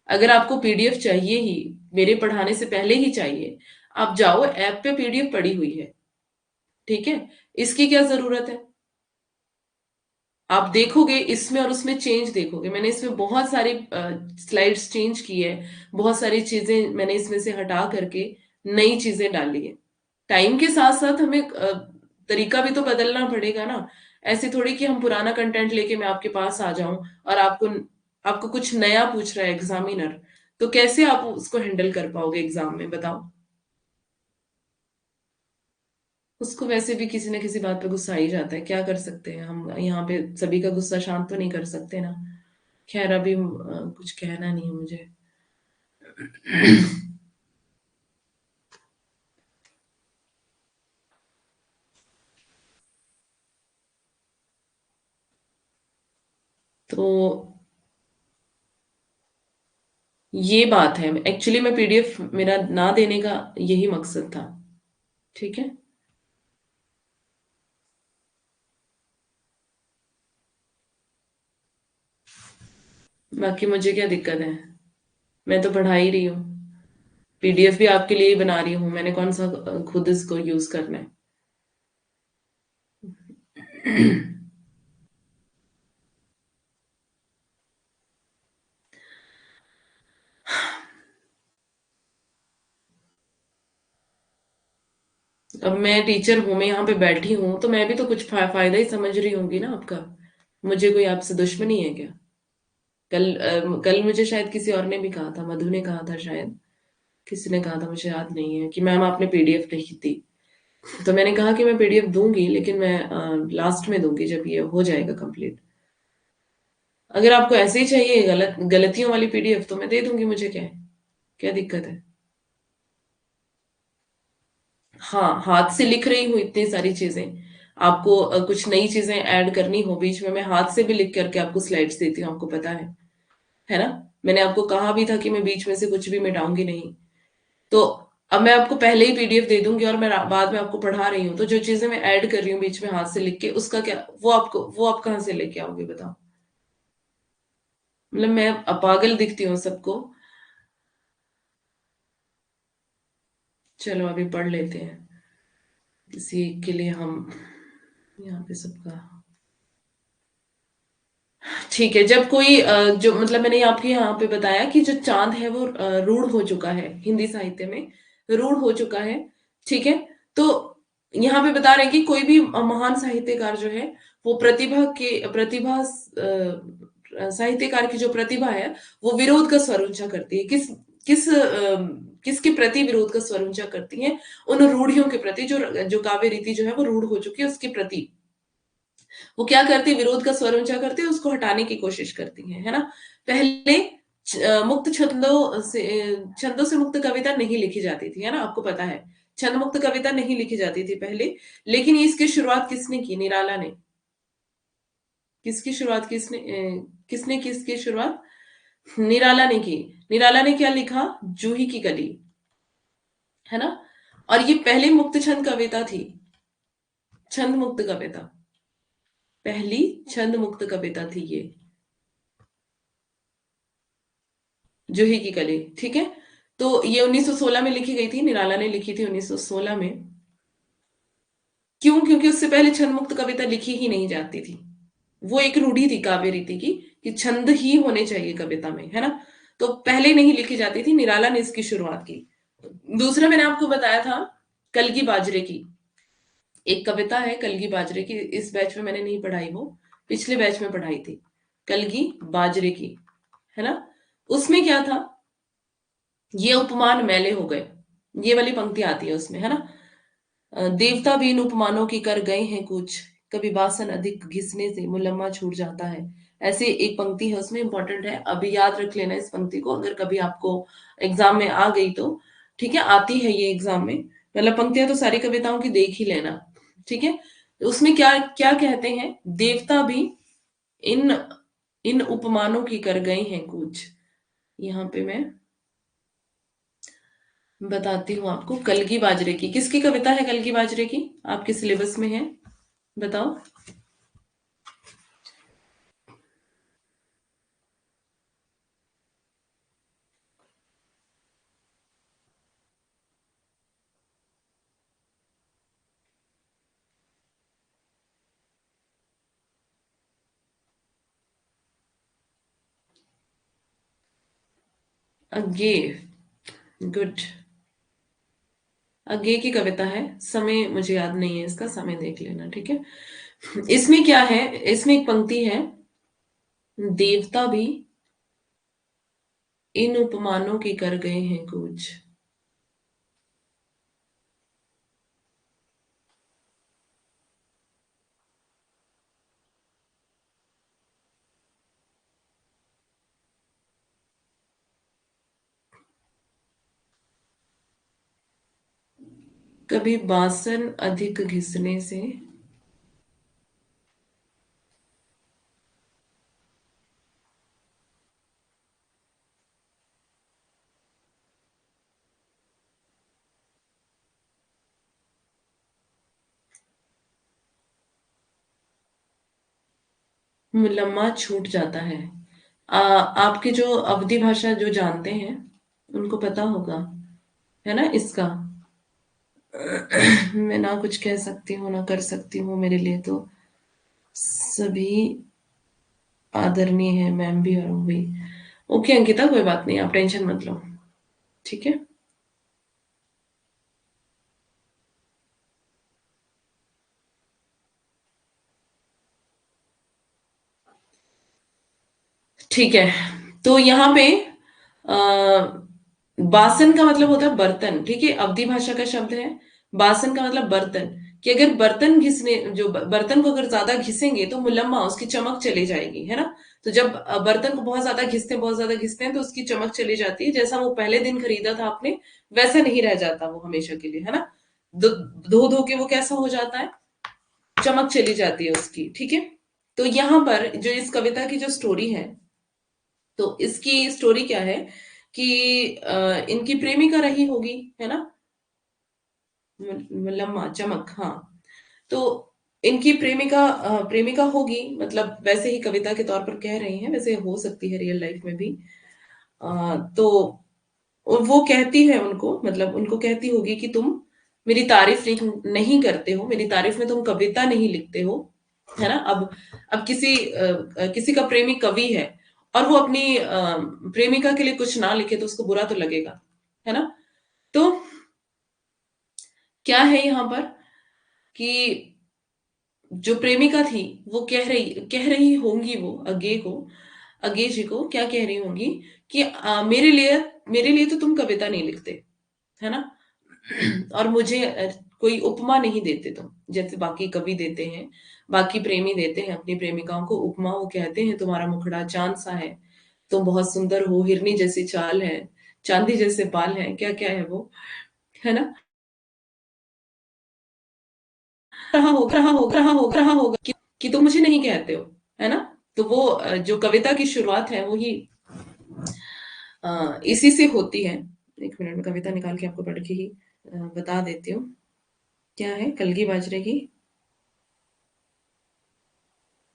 अगर आपको पीडीएफ चाहिए ही, मेरे पढ़ाने से पहले ही चाहिए, आप जाओ, ऐप पे पीडीएफ पड़ी हुई है, ठीक है? इसकी क्या ज़रूरत है? आप देखोगे इसमें और उसमें चेंज देखोगे। मैंने इसमें बहुत सारी स्लाइड्स चेंज की है, बहुत सारी चीज़ें मैंने इसमें से हटा करके नई चीज़ें डाली है। टाइम के साथ-साथ हमें तरीका भी तो बदलना पड़ेगा ना। ऐसे थोड़ी कि हम पुराना कंटेंट लेके मैं आपके पास आ जाऊँ और आपको कुछ नया पूछ रहा है एग्ज़ामिनर, तो कैसे आप उसको हैंडल कर पाओगे एग्ज़ाम में बताओ? उसको वैसे भी किसी न किसी बात पे गुस्सा आ ही जाता है, क्या कर सकते हैं हम यहाँ पे सभी का गुस्सा शांत तो नहीं कर सकते ना। खैर अभी कुछ कहना नहीं है मुझे। तो ये बात है, एक्चुअली मैं पीडीएफ मेरा ना देने का यही मकसद था, ठीक है? बाकी मुझे क्या दिक्कत है? मैं तो पढ़ा ही रही हूँ। पीडीएफ भी आपके लिए ही बना रही हूँ, मैंने कौन सा खुद इसको यूज़ करना है। अब मैं टीचर हूँ, मैं यहाँ पे बैठी हूँ, तो मैं भी तो कुछ फ़ायदा ही समझ रही होंगी ना आपका। मुझे कोई आपसे दुश्मनी है क्या? कल मुझे शायद किसी और ने भी कहा था, मधु ने कहा था शायद, किसी ने कहा था मुझे याद नहीं है कि मैम आपने पीडीएफ नहीं दी। तो मैंने कहा कि मैं पीडीएफ दूँगी लेकिन मैं लास्ट में दूँगी जब ये हो जाएगा कंप्लीट। अगर आपको ऐसे ही चाहिए गलतियों वाली पीडीएफ तो मैं दे दूँगी, मुझे क्या है? क्या दिक्कत है? हाँ, हाथ से लिख रही हूँ इतनी सारी चीज़ें। आपको कुछ नई चीज़ें ऐड करनी हो बीच में मैं हाथ से भी लिख करके आपको स्लाइड्स देती हूँ, आपको पता है ना? मैंने आपको कहा भी था कि मैं बीच में से कुछ भी मिटाऊँगी नहीं। तो अब मैं आपको पहले ही पीडीएफ दे दूँगी और मैं बाद में आपको पढ़ा रही हूँ, तो जो चीज़ें मैं ऐड कर रही हूँ बीच में हाथ से लिख के उसका क्या वो आप कहाँ से लेके आओगे बताओ? मतलब मैं पागल दिखती हूँ सबको? चलो अभी पढ़ लेते हैं। किसी एक के लिए हम यहाँ पे सबका ठीक है, जब कोई जो मतलब मैंने आपके यहाँ पे बताया कि जो चाँद है वो रूढ़ हो चुका है, हिंदी साहित्य में रूढ़ हो चुका है, ठीक है? तो यहाँ पे बता रहे हैं कि कोई भी महान साहित्यकार जो है, वो साहित्यकार की जो प्रतिभा है, वो विरोध का स्वर ऊँचा करती है। किसके प्रति विरोध का स्वर ऊँचा करती है? उन रूढ़ियों के प्रति जो काव्य रीति जो है वो रूढ़ हो चुकी है, उसके प्रति। वो क्या करती है विरोध का स्वर ऊंचा करती है उसको हटाने की कोशिश करती है ना पहले मुक्त छंदों से मुक्त कविता नहीं लिखी जाती थी है ना आपको पता है छंद मुक्त कविता नहीं लिखी जाती थी पहले लेकिन इसकी शुरुआत किसने की निराला ने किसकी शुरुआत किसने की इसकी शुरुआत निराला ने की निराला ने क्या लिखा जूही की कली है ना और ये पहली मुक्त छंद कविता थी छंद मुक्त कविता पहली छंद मुक्त कविता थी ये जूही की कली ठीक है तो ये 1916 में लिखी गई थी निराला ने लिखी थी 1916 में क्यों क्योंकि उससे पहले छंद मुक्त कविता लिखी ही नहीं जाती थी वो एक रूढ़ी थी काव्य रीति की कि छंद ही होने चाहिए कविता में है ना तो पहले नहीं लिखी जाती थी निराला ने इसकी शुरुआत की दूसरा मैंने आपको बताया था कलगी बाजरे की एक कविता है कलगी बाजरे की इस बैच में मैंने नहीं पढ़ाई वो पिछले बैच में पढ़ाई थी कलगी बाजरे की है ना उसमें क्या था ये उपमान मैले हो गए ये वाली पंक्ति आती है उसमें है ना देवता भी इन उपमानों की कर गए हैं कुछ कभी वासन अधिक घिसने से मुलम्मा छूट जाता है ऐसे एक पंक्ति है उसमें इंपॉर्टेंट है अभी याद रख लेना इस पंक्ति को अगर कभी आपको एग्जाम में आ गई तो ठीक है आती है ये एग्जाम में मतलब पंक्तियां तो सारी कविताओं की देख ही लेना ठीक है तो उसमें क्या क्या कहते हैं देवता भी इन इन उपमानों की कर गए हैं कुछ यहाँ पे मैं बताती हूँ आपको कलगी बाजरे की किसकी कविता है कलगी बाजरे की आपके सिलेबस में है बताओ अगे, गुड। अगे की कविता है, समय मुझे याद नहीं है इसका, समय देख लेना, ठीक है। इसमें क्या है, इसमें एक पंक्ति है, देवता भी इन उपमानों की कर गए हैं कूच। कभी बासन अधिक घिसने से। मुलम्मा छूट जाता है। आपके जो अवधी भाषा जो जानते हैं उनको पता होगा, है ना इसका। मैं ना कुछ कह सकती हूँ ना कर सकती हूँ, मेरे लिए तो सभी आदरणीय है, मैम भी और वो भी। ओके अंकिता, कोई बात नहीं, आप टेंशन मत लो, ठीक है। ठीक है, तो यहाँ पे बासन का मतलब होता है बर्तन, ठीक है, अवधी भाषा का शब्द है। बासन का मतलब बर्तन, कि अगर बर्तन घिसने, जो बर्तन को अगर ज्यादा घिसेंगे तो मुलम्मा, उसकी चमक चली जाएगी, है ना। तो जब बर्तन को बहुत ज्यादा घिसते हैं, बहुत ज्यादा घिसते हैं, तो उसकी चमक चली जाती है, जैसा वो पहले दिन खरीदा था आपने वैसा नहीं रह जाता वो हमेशा के लिए, है ना। धो धो धो के वो कैसा हो जाता है, चमक चली जाती है उसकी, ठीक है। तो यहाँ पर जो इस कविता की जो स्टोरी है, तो इसकी स्टोरी क्या है कि इनकी प्रेमिका रही होगी, है ना, लम्मा चमक, हाँ। तो इनकी प्रेमिका होगी, मतलब वैसे ही कविता के तौर पर कह रही हैं, वैसे हो सकती है रियल लाइफ में भी। तो और वो कहती है उनको, मतलब उनको कहती होगी कि तुम मेरी तारीफ नहीं करते हो, मेरी तारीफ में तुम कविता नहीं लिखते हो, है ना। अब किसी का प्रेमी कवि है और वो अपनी प्रेमिका के लिए कुछ ना लिखे तो उसको बुरा तो लगेगा, है ना। तो क्या है यहाँ पर कि जो प्रेमिका थी वो कह रही होंगी, वो अगे जी को क्या कह रही होंगी कि मेरे लिए तो तुम कविता नहीं लिखते, है ना। और मुझे कोई उपमा नहीं देते तुम, जैसे बाकी कवि देते हैं, बाकी प्रेमी देते हैं अपनी प्रेमिकाओं को उपमा। वो कहते हैं तुम्हारा मुखड़ा चांद सा है, तुम बहुत सुंदर हो, हिरनी जैसी चाल है, चांदी जैसे बाल हैं, क्या क्या है वो, है ना। रहा होगा कि तुम मुझे नहीं कहते हो, है ना। तो वो जो कविता की शुरुआत है वो ही इसी से होती है। एक मिनट में कविता निकाल के आपको पढ़ के ही बता देती हूँ। क्या है, कलगी बाजरे की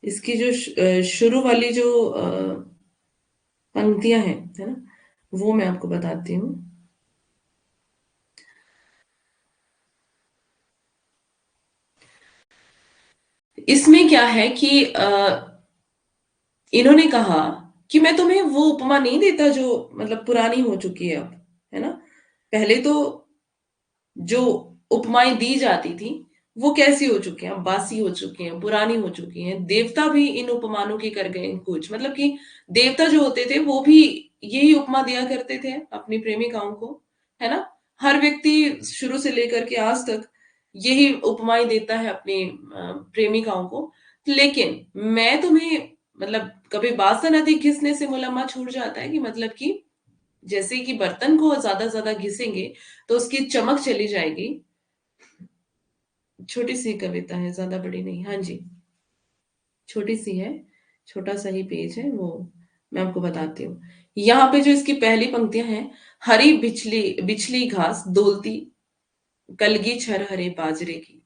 इसकी जो शुरू वाली जो पंक्तियां हैं, है ना, वो मैं आपको बताती हूँ। इसमें क्या है कि इन्होंने कहा कि मैं तुम्हें वो उपमा नहीं देता जो मतलब पुरानी हो चुकी है अब, है ना। पहले तो जो उपमाएं दी जाती थी वो कैसी हो चुकी हैं, अब बासी हो चुकी हैं, पुरानी हो चुकी हैं। देवता भी इन उपमानों की कर गए हैं कुछ, मतलब कि देवता जो होते थे वो भी यही उपमा दिया करते थे अपनी प्रेमिकाओं को, है ना। हर व्यक्ति शुरू से लेकर के आज तक यही उपमाएं देता है अपनी प्रेमिकाओं को। लेकिन मैं तुम्हें, मतलब कभी बासन अधिक घिसने से मुलम्मा छूट जाता है, कि मतलब कि जैसे कि बर्तन को ज्यादा ज्यादा घिसेंगे तो उसकी चमक चली जाएगी। छोटी सी कविता है, ज्यादा बड़ी नहीं, हाँ जी, छोटी सी है, छोटा सा ही पेज है वो। मैं आपको बताती हूँ, यहाँ पे जो इसकी पहली पंक्तियां हैं, हरी बिछली बिछली घास डोलती कलगी छर हरे बाजरे की,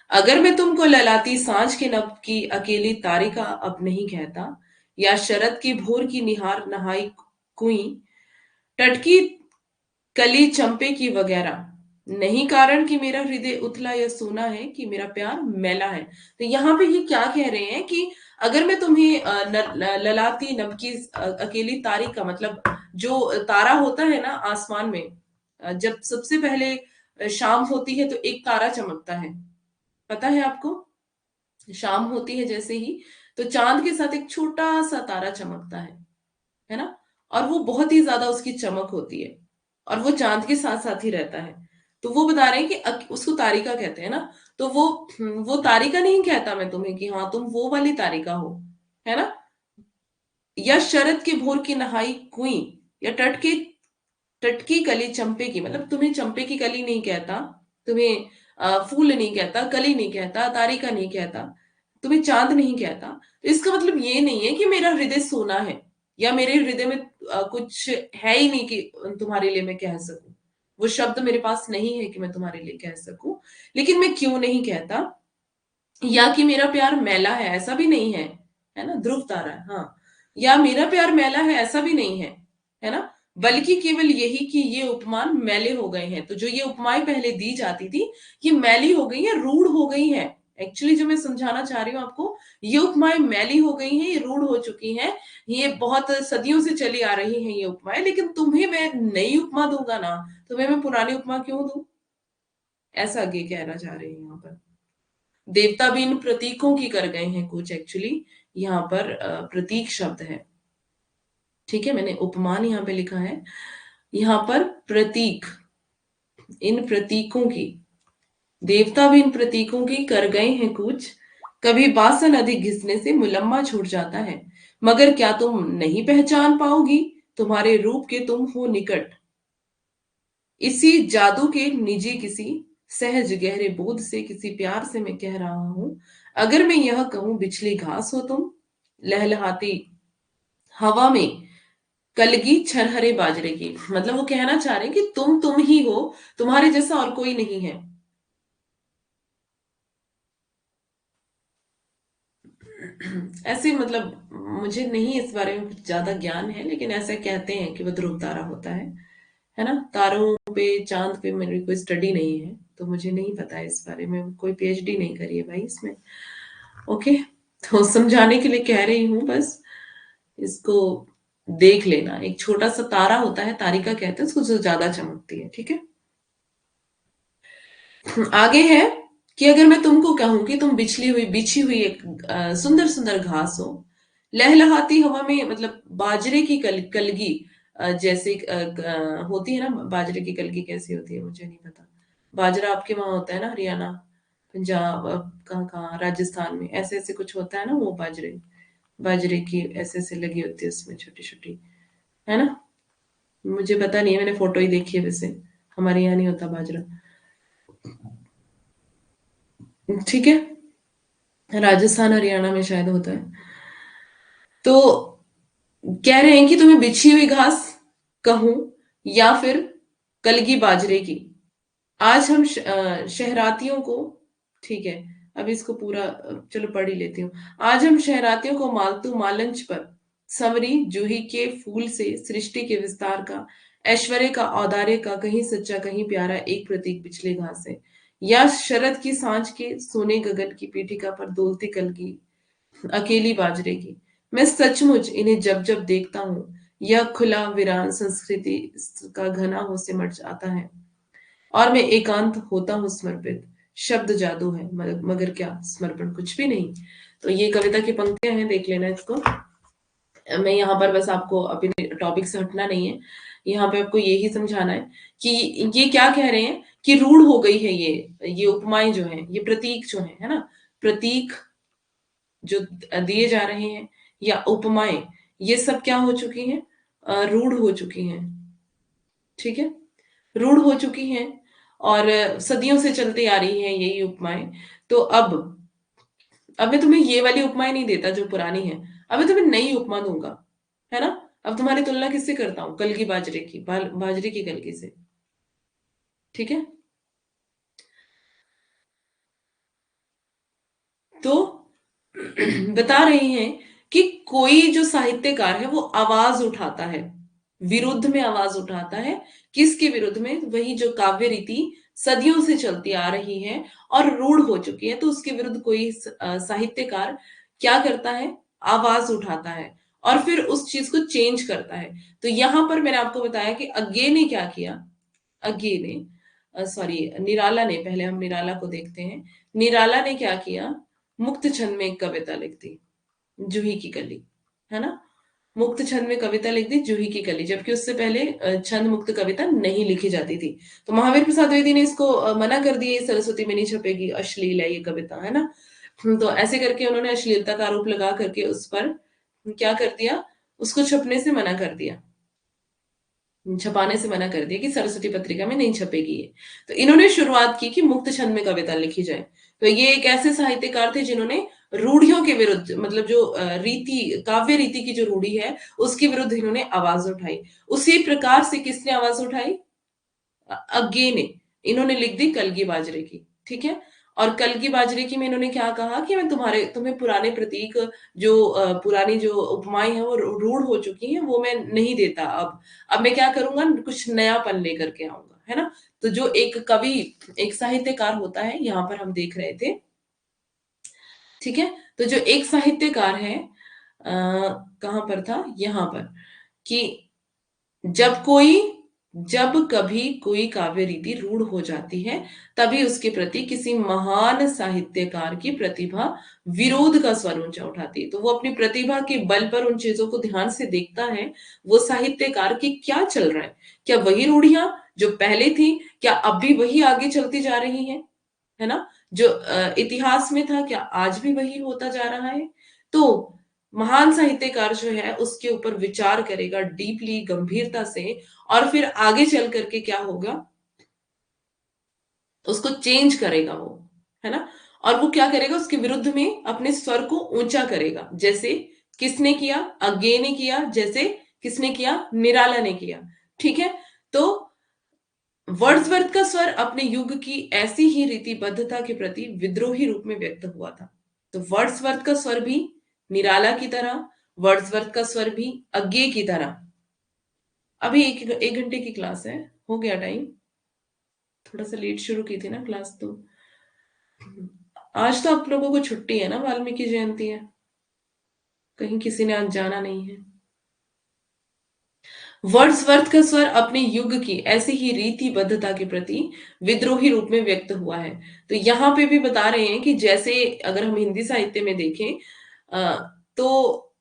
अगर मैं तुमको ललाती सांझ के नभ की अकेली तारिका अब नहीं कहता, या शरद की भोर की निहार नहाई कुई टटकी कली चंपे की वगैरह, नहीं कारण कि मेरा हृदय उथला या सूना है, कि मेरा प्यार मैला है। तो यहाँ पे ये क्या कह रहे हैं कि अगर मैं तुम्हें ललाती नमकी अकेली तारी का मतलब जो तारा होता है ना आसमान में, जब सबसे पहले शाम होती है तो एक तारा चमकता है, पता है आपको? शाम होती है जैसे ही, तो चांद के साथ एक छोटा सा तारा चमकता है ना? और वो बहुत ही ज्यादा उसकी चमक होती है, और वो चांद के साथ साथ ही रहता है। तो वो बता रहे हैं कि उसको तारिका कहते हैं ना। तो वो तारिका नहीं कहता मैं तुम्हें कि हाँ तुम वो वाली तारिका हो, है ना? या शरद के भोर की नहाई कुई, या तट की कली चंपे की, मतलब तुम्हें चंपे की कली नहीं कहता, तुम्हें फूल नहीं कहता, कली नहीं कहता, तारिका नहीं कहता, तुम्हें चांद नहीं कहता। तो इसका मतलब ये नहीं है कि मेरा हृदय सोना है, या मेरे हृदय में कुछ है ही नहीं कि तुम्हारे लिए मैं कह सकूं। वो शब्द मेरे पास नहीं है कि मैं तुम्हारे लिए कह सकूं। लेकिन मैं क्यों नहीं कहता, या कि मेरा प्यार मैला है, ऐसा भी नहीं है ना? ध्रुव तारा, हाँ। या मेरा प्यार मैला है, ऐसा भी नहीं है ना? बल्कि केवल यही कि ये उपमान मैले हो गए हैं। तो जो ये उपमाएं पहले दी जाती थी, ये मैली हो गई है, रूढ़ हो गई है। एक्चुअली जो मैं समझाना चाह रही हूँ आपको, ये उपमाएं मैली हो गई हैं, ये रूढ़ हो चुकी हैं, ये बहुत सदियों से चली आ रही हैं ये उपमाएं। लेकिन तुम्हें मैं नई उपमा दूंगा ना, तुम्हें मैं पुरानी उपमा क्यों दूं? ऐसा आगे कहना चाह रही हूँ यहाँ पर। देवता भी इन प्रतीकों की कर गए हैं कुछ, एक्चुअली यहाँ पर प्रतीक शब्द है। ठीक है, मैंने उपमान यहाँ पे लिखा है, यहाँ पर प्रतीक, इन प्रतीकों की, देवता भी इन प्रतीकों की कर गए हैं कुछ। कभी बासन अधिक घिसने से मुलम्मा छूट जाता है, मगर क्या तुम नहीं पहचान पाओगी, तुम्हारे रूप के तुम हो निकट। इसी जादू के निजी किसी सहज गहरे बोध से, किसी प्यार से मैं कह रहा हूं, अगर मैं यह कहूं बिछली घास हो तुम, लहलहाती हवा में कलगी छरहरे बाजरे की। मतलब वो कहना चाह रहे हैं कि तुम ही हो, तुम्हारे जैसा और कोई नहीं है। ऐसे मतलब मुझे नहीं इस बारे में कुछ ज्यादा ज्ञान है, लेकिन ऐसा कहते हैं कि वो ध्रुव तारा होता है ना? तारों पे, चांद पे मेरी कोई स्टडी नहीं है, तो मुझे नहीं पता है इस बारे में, कोई पीएचडी नहीं करी है भाई इसमें। ओके, तो समझाने के लिए कह रही हूँ बस, इसको देख लेना। एक छोटा सा तारा होता है, तारिका कहते हैं उसको, जो ज्यादा चमकती है। ठीक है, आगे है कि अगर मैं तुमको कहूं कि तुम बिछी हुई एक सुंदर सुंदर घास हो, लहलहाती हवा में, मतलब बाजरे की कलगी, जैसे होती है ना, बाजरे की कलगी कैसी होती है मुझे नहीं पता। बाजरा आपके वहां होता है ना, हरियाणा, पंजाब, कहाँ कहाँ, राजस्थान में ऐसे ऐसे कुछ होता है ना, वो बाजरे, बाजरे की ऐसे ऐसे लगी होती है उसमें, छोटी छोटी, है ना? मुझे पता नहीं है, मैंने फोटो ही देखी है वैसे, हमारे यहाँ नहीं होता बाजरा। ठीक है, राजस्थान हरियाणा में शायद होता है। तो कह रहे हैं कि तुम्हें बिछी हुई घास कहूं, या फिर कलगी बाजरे की। आज हम शहरातियों को, ठीक है, अब इसको पूरा चलो पढ़ ही लेती हूँ। आज हम शहरातियों को मालतू मालंच पर, संवरी जूही के फूल से सृष्टि के विस्तार का, ऐश्वर्य का, औदार्य का, कहीं सच्चा कहीं प्यारा एक प्रतीक बिछले घास है, या शरद की सांझ के सोने गगन की पीठिका पर डोलती कलगी अकेली बाजरे की। मैं सचमुच इन्हें जब जब देखता हूँ, यह खुला वीरान संस्कृति का घना हो सिमट जाता है, और मैं एकांत होता हूँ समर्पित। शब्द जादू है, मगर क्या समर्पण कुछ भी नहीं। तो ये कविता की पंक्तियां हैं, देख लेना इसको। मैं यहाँ पर बस आपको अपने टॉपिक से हटना नहीं है, यहाँ पे आपको यही समझाना है कि ये क्या कह रहे हैं कि रूढ़ हो गई है ये उपमाएं जो हैं, ये प्रतीक जो है ना, प्रतीक जो दिए जा रहे हैं, या उपमाएं, ये सब क्या हो चुकी हैं? रूढ़ हो चुकी हैं। ठीक है, रूढ़ हो चुकी हैं, और सदियों से चलती आ रही हैं यही उपमाएं। तो अब मैं तुम्हें ये वाली उपमाएं नहीं देता जो पुरानी है, अब मैं तुम्हें नई उपमा दूंगा, है ना? अब तुम्हारी तुलना किससे करता हूँ? कलगी बाजरे की, बाजरे की कलगी से। ठीक है, तो बता रहे हैं कि कोई जो साहित्यकार है वो आवाज उठाता है, विरुद्ध में आवाज उठाता है। किसके विरुद्ध में? वही जो काव्य रीति सदियों से चलती आ रही है और रूढ़ हो चुकी है, तो उसके विरुद्ध कोई साहित्यकार क्या करता है? आवाज उठाता है। और फिर उस चीज को चेंज करता है। तो यहां पर मैंने आपको बताया कि अज्ञे ने क्या किया, अज्ञे ने, सॉरी, निराला ने, पहले हम निराला को देखते हैं। निराला ने क्या किया, मुक्त छंद में एक कविता लिख दी, जूही की कली, है ना। मुक्त छंद में कविता लिख दी जूही की कली, जबकि उससे पहले छंद मुक्त कविता नहीं लिखी जाती थी। तो महावीर प्रसाद द्विवेदी ने इसको मना कर दिया, ये सरस्वती में नहीं छपेगी, अश्लील है ये कविता, है ना। तो ऐसे करके उन्होंने अश्लीलता का आरोप लगा करके उस पर क्या कर दिया, उसको छपने से मना कर दिया, छपाने से मना कर दिया कि सरस्वती पत्रिका में नहीं छपेगी ये। तो इन्होंने शुरुआत की कि मुक्त छंद में कविता लिखी जाए। तो ये एक ऐसे साहित्यकार थे जिन्होंने रूढ़ियों के विरुद्ध, मतलब जो रीति, काव्य रीति की जो रूढ़ी है उसके विरुद्ध इन्होंने आवाज उठाई। उसी प्रकार से किसने आवाज उठाई, अज्ञे ने। इन्होंने लिख दी कलगी बाजरे की, ठीक है। और कलगी बाजरे की में इन्होंने क्या कहा कि मैं तुम्हें पुराने प्रतीक, जो पुरानी जो उपमाएं हैं वो रूढ़ हो चुकी हैं, वो मैं नहीं देता। अब मैं क्या करूंगा, कुछ नयापन लेकर के आऊंगा, है ना। तो जो एक कवि, एक साहित्यकार होता है, यहाँ पर हम देख रहे थे, ठीक है। तो जो एक साहित्यकार है, कहां पर था, यहाँ पर, कि जब कोई, जब कभी कोई काव्य रीति रूढ़ हो जाती है, तभी उसके प्रति किसी महान साहित्यकार की प्रतिभा विरोध का स्वर ऊंचा उठाती है। तो वो अपनी प्रतिभा के बल पर उन चीजों को ध्यान से देखता है, वो साहित्यकार की क्या चल रहा है, क्या वही रूढ़ियां जो पहले थी, क्या अब भी वही आगे चलती जा रही हैं, है ना। जो इतिहास में था, क्या आज भी वही होता जा रहा है। तो महान साहित्यकार जो है उसके ऊपर विचार करेगा डीपली, गंभीरता से, और फिर आगे चल करके क्या होगा, उसको चेंज करेगा वो, है ना। और वो क्या करेगा, उसके विरुद्ध में अपने स्वर को ऊंचा करेगा, जैसे किसने किया, अज्ञे ने किया, जैसे किसने किया, निराला ने किया, ठीक है। तो वर्ड्सवर्थ का स्वर अपने युग की ऐसी ही रीतिबद्धता के प्रति विद्रोही रूप में व्यक्त हुआ था। तो वर्ड्सवर्थ का स्वर भी निराला की तरह, वर्ड्सवर्थ का स्वर भी अज्ञे की तरह। अभी एक घंटे की क्लास है, हो गया टाइम, थोड़ा सा लेट शुरू की थी ना क्लास तो। आज तो आप लोगों को छुट्टी है ना, वाल्मीकि जयंती है, कहीं किसी ने आज जाना नहीं है। वर्ड्सवर्थ का स्वर अपने युग की ऐसी ही रीतिबद्धता के प्रति विद्रोही रूप में व्यक्त हुआ है। तो यहाँ पे भी बता रहे हैं कि जैसे अगर हम हिंदी साहित्य में देखें, तो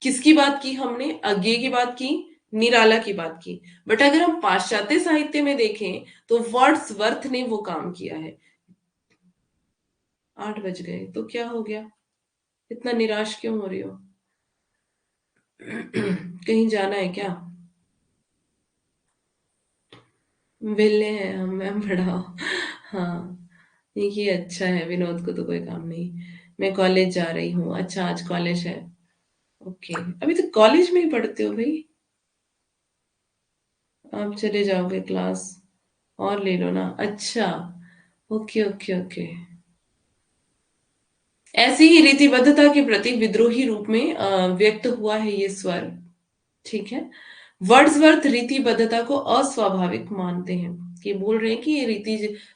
किसकी बात की हमने, अज्ञे की बात की, निराला की बात की। बट अगर हम पाश्चात्य साहित्य में देखें तो वर्ड्सवर्थ ने वो काम किया है। 8 बज गए तो क्या हो गया, इतना निराश क्यों हो रही हो? कहीं जाना है क्या? वेले हैं हम, मैम पढ़ाओ। हाँ, ये अच्छा है, विनोद को तो कोई काम नहीं। मैं कॉलेज जा रही हूँ, अच्छा आज कॉलेज है, ओके। अभी तो कॉलेज में ही पढ़ते हो भाई, आप चले जाओगे क्लास, और ले लो ना, अच्छा, ओके ओके ओके। ऐसी ही रीतिबद्धता के प्रति विद्रोही रूप में व्यक्त हुआ है ये स्वर, ठीक है। वर्ड्सवर्थ रीतिबद्धता को अस्वाभाविक मानते हैं, कि बोल रहे हैं कि ये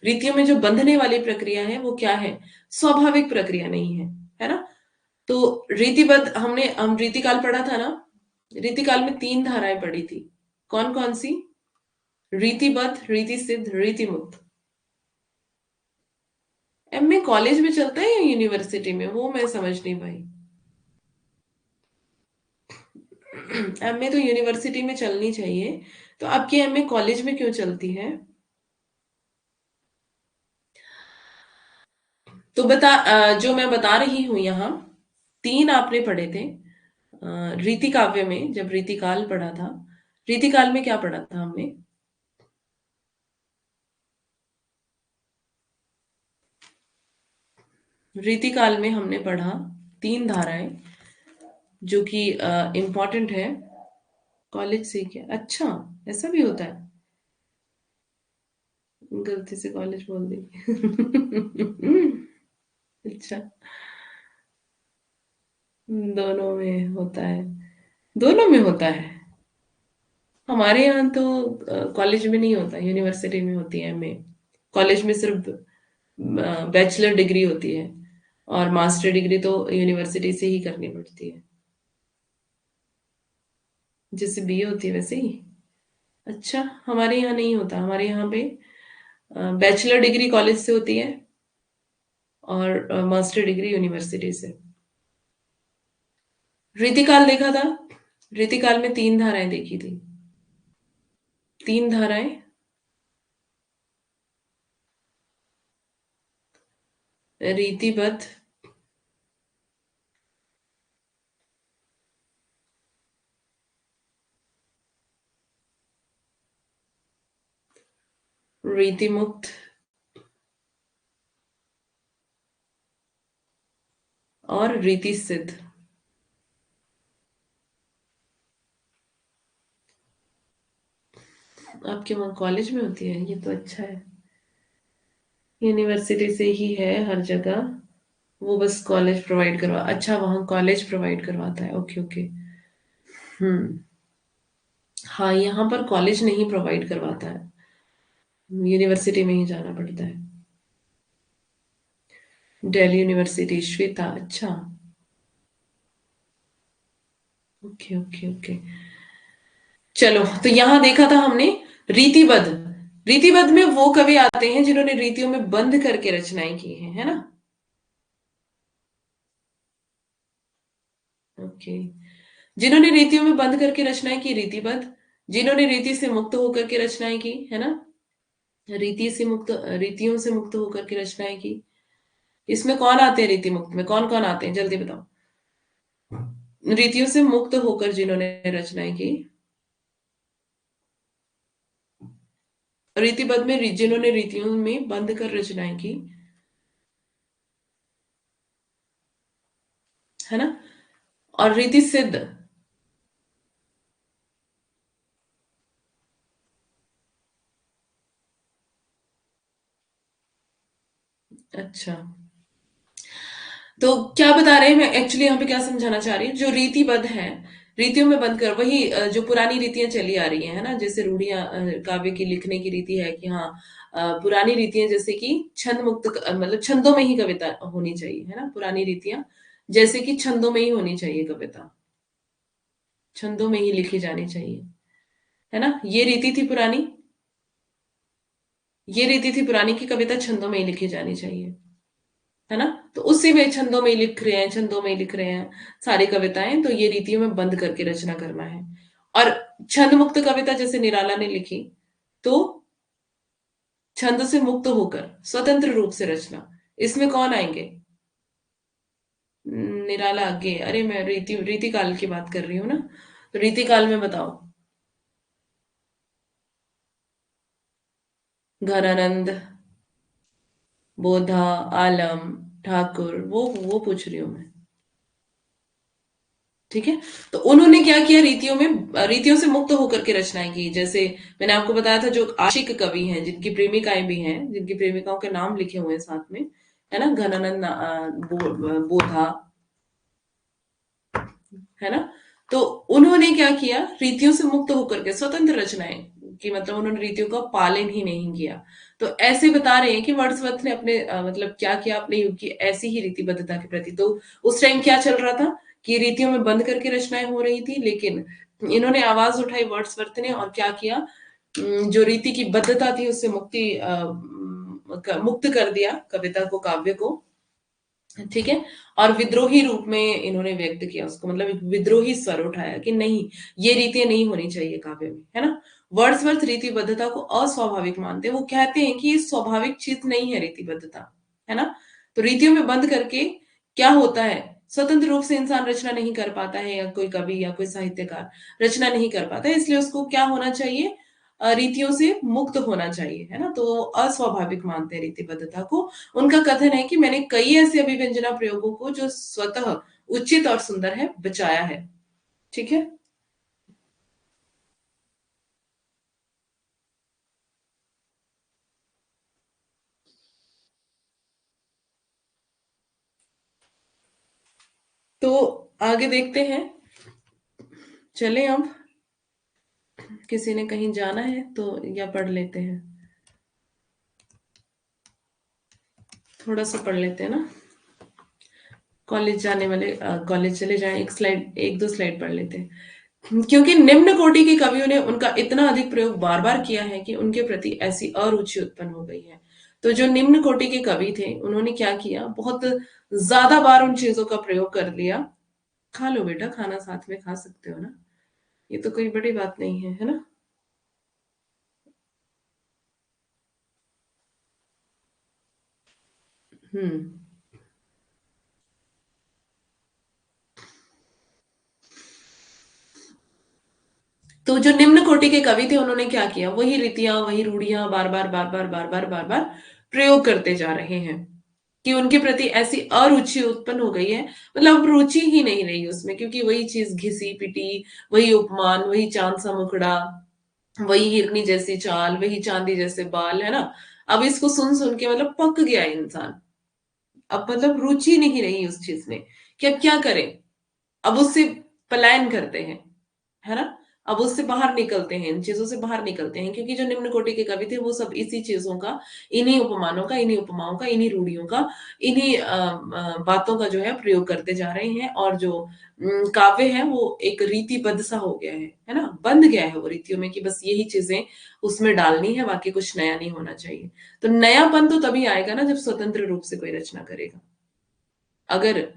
रीतियों में जो बंधने वाली प्रक्रिया है वो क्या है, स्वाभाविक प्रक्रिया नहीं है ना। तो रीतिबद्ध, हम रीतिकाल पढ़ा था ना, रीतिकाल में 3 धाराएं पढ़ी थी, कौन कौन सी, रीतिबद्ध, रीति सिद्ध, रीति मुक्त। एमए कॉलेज में चलता है या यूनिवर्सिटी में, वो मैं समझ नहीं पाई। एमए तो यूनिवर्सिटी में चलनी चाहिए, तो आपकी एमए कॉलेज में क्यों चलती है? तो जो मैं बता रही हूं यहाँ, 3 आपने पढ़े थे रीति काव्य में, जब रीतिकाल पढ़ा था। रीतिकाल में क्या पढ़ा था हमने? रीतिकाल में हमने पढ़ा 3 धाराएं, जो कि इम्पोर्टेंट है। कॉलेज से क्या, अच्छा, ऐसा भी होता है, गलती से कॉलेज बोल दी। अच्छा, दोनों में होता है, दोनों में होता है। हमारे यहाँ तो कॉलेज में नहीं होता, यूनिवर्सिटी में होती है एमए। कॉलेज में सिर्फ बैचलर डिग्री होती है, और मास्टर डिग्री तो यूनिवर्सिटी से ही करनी पड़ती है। जैसे बीए होती है वैसे ही। अच्छा, हमारे यहाँ नहीं होता, हमारे यहाँ पे बैचलर डिग्री कॉलेज से होती है और मास्टर डिग्री यूनिवर्सिटी से। रीतिकाल देखा था। रीतिकाल में 3 धाराएं देखी थी। 3 धाराएं। रीतिबद्ध, रीति मुक्त और रीति सिद्ध। आपके वहाँ कॉलेज में होती है, ये तो अच्छा है। यूनिवर्सिटी से ही है हर जगह। वो बस कॉलेज प्रोवाइड करवा, अच्छा वहाँ कॉलेज प्रोवाइड करवाता है, ओके ओके। हम्म। हाँ, यहाँ पर कॉलेज नहीं प्रोवाइड करवाता है, यूनिवर्सिटी में ही जाना पड़ता है। दिल्ली यूनिवर्सिटी, श्वेता, अच्छा। Okay okay okay. चलो, तो यहाँ देखा था हमने रीतिबद्ध। रीतिबद्ध में वो कवि आते हैं जिन्होंने रीतियों में बंद करके रचनाएं की हैं, है ना। ओके। जिन्होंने रीतियों में बंद करके रचनाएं की, रीतिबद्ध। जिन्होंने रीति से मुक्त होकर के रचनाएं की, है ना। रीतियों से मुक्त होकर के रचनाएं की। इसमें कौन आते हैं, रीति मुक्त में कौन कौन आते हैं, जल्दी बताओ। रीतियों से मुक्त होकर जिन्होंने रचनाएं की। रीतिबद्ध में जिन्होंने रीतियों में बंद कर रचनाएं की, है ना। और रीति सिद्ध। अच्छा, तो क्या बता रहे हैं, मैं एक्चुअली यहाँ पे क्या समझाना चाह रही हूँ, जो रीतिबद्ध है, रीतियों में बंद कर, वही जो पुरानी रीतियां चली आ रही है ना, जैसे रूढ़ियां, काव्य की लिखने की रीति है कि हाँ, पुरानी रीतियां जैसे कि छंद मुक्त, मतलब छंदों में ही कविता होनी चाहिए, है ना, पुरानी रीतियां जैसे कि छंदों में ही होनी चाहिए कविता, छंदों में ही लिखी जानी चाहिए, है ना, ये रीति थी पुरानी। ये रीति थी पुरानी की कविता छंदों में ही लिखी जानी चाहिए, है ना। तो उसी में छंदों में ही लिख रहे हैं, छंदों में ही लिख रहे हैं सारी कविताएं, तो ये रीतियों में बंद करके रचना करना है। और छंद मुक्त कविता जैसे निराला ने लिखी, तो छंद से मुक्त होकर स्वतंत्र रूप से रचना, इसमें कौन आएंगे। निराला आगे, अरे मैं रीति काल की बात कर रही हूँ ना, तो रीति काल में बताओ। घनानंद, बोधा, आलम, ठाकुर, वो पूछ रही हूँ मैं। ठीक है। तो उन्होंने क्या किया, रीतियों से मुक्त होकर के रचनाएं की, जैसे मैंने आपको बताया था, जो आशिक कवि हैं, जिनकी प्रेमिकाएं भी हैं, जिनकी प्रेमिकाओं के नाम लिखे हुए हैं साथ में, है ना, घनानंद, बोधा, है ना। तो उन्होंने क्या किया, रीतियों से मुक्त होकर के स्वतंत्र रचनाएं की, मतलब उन्होंने रीतियों का पालन ही नहीं किया। तो ऐसे बता रहे हैं कि वर्ड्सवर्थ ने अपने मतलब क्या किया, अपने युग की ऐसी ही रीतिबद्धता के प्रति, तो उस टाइम क्या चल रहा था कि रीतियों में बंद करके रचनाएं हो रही थी, लेकिन इन्होंने आवाज उठाई वर्ड्सवर्थ ने, और क्या किया, जो रीति की बद्धता थी उससे मुक्त कर दिया कविता को, काव्य को। ठीक है। और विद्रोही रूप में इन्होंने व्यक्त किया उसको, मतलब एक विद्रोही स्वर उठाया कि नहीं, ये रीतियां नहीं होनी चाहिए काव्य में, है ना। वर्ड्सवर्थ रीतिबद्धता को अस्वाभाविक मानते हैं, वो कहते हैं कि ये स्वाभाविक चीज नहीं है रीतिबद्धता, है ना। तो रीतियों में बंद करके क्या होता है, स्वतंत्र रूप से इंसान रचना नहीं कर पाता है, या कोई कवि या कोई साहित्यकार रचना नहीं कर पाता है, इसलिए उसको क्या होना चाहिए, रीतियों से मुक्त होना चाहिए, है ना। तो अस्वाभाविक मानते हैं रीतिबद्धता को। उनका कथन है कि मैंने कई ऐसे अभिव्यंजना प्रयोगों को जो स्वतः उचित और सुंदर है बचाया है। ठीक है। तो आगे देखते हैं, चलें अब, किसी ने कहीं जाना है तो, या पढ़ लेते हैं, थोड़ा सा पढ़ लेते हैं ना, कॉलेज जाने वाले कॉलेज चले जाएं, एक दो स्लाइड पढ़ लेते हैं। क्योंकि निम्न कोटि के कवियों ने उनका इतना अधिक प्रयोग बार बार किया है कि उनके प्रति ऐसी अरुचि उत्पन्न हो गई है। तो जो निम्न कोटि के कवि थे उन्होंने क्या किया, बहुत ज्यादा बार उन चीजों का प्रयोग कर लिया। खा लो बेटा, खाना साथ में खा सकते हो ना, ये तो कोई बड़ी बात नहीं है, है ना। हम्म। तो जो निम्न कोटि के कवि थे उन्होंने क्या किया, वही रीतियां वही रूढ़ियां बार बार बार बार बार बार बार बार प्रयोग करते जा रहे हैं कि उनके प्रति ऐसी अरुचि उत्पन्न हो गई है, मतलब अब रुचि ही नहीं रही उसमें, क्योंकि वही चीज घिसी पिटी, वही उपमान, वही चांद सा मुखड़ा, वही हिरनी जैसी चाल, वही चांदी जैसे बाल, है ना। अब इसको सुन सुन के मतलब पक गया है इंसान। अब मतलब रुचि नहीं रही उस चीज में कि अब क्या करें। अब उससे पलायन करते हैं, है ना। अब उससे बाहर निकलते हैं, इन चीजों से बाहर निकलते हैं, क्योंकि जो निम्न कोटि के कवि थे वो सब इसी चीजों का, इन्हीं उपमानों का, इन्हीं उपमाओं का, इन्हीं रूढ़ियों का, इन्हीं बातों का जो है प्रयोग करते जा रहे हैं। और जो काव्य है वो एक रीतिबद्ध सा हो गया है ना, बंध गया है वो रीतियों में कि बस यही चीजें उसमें डालनी है, बाकी कुछ नया नहीं होना चाहिए। तो नयापन तो तभी आएगा ना जब स्वतंत्र रूप से कोई रचना करेगा। अगर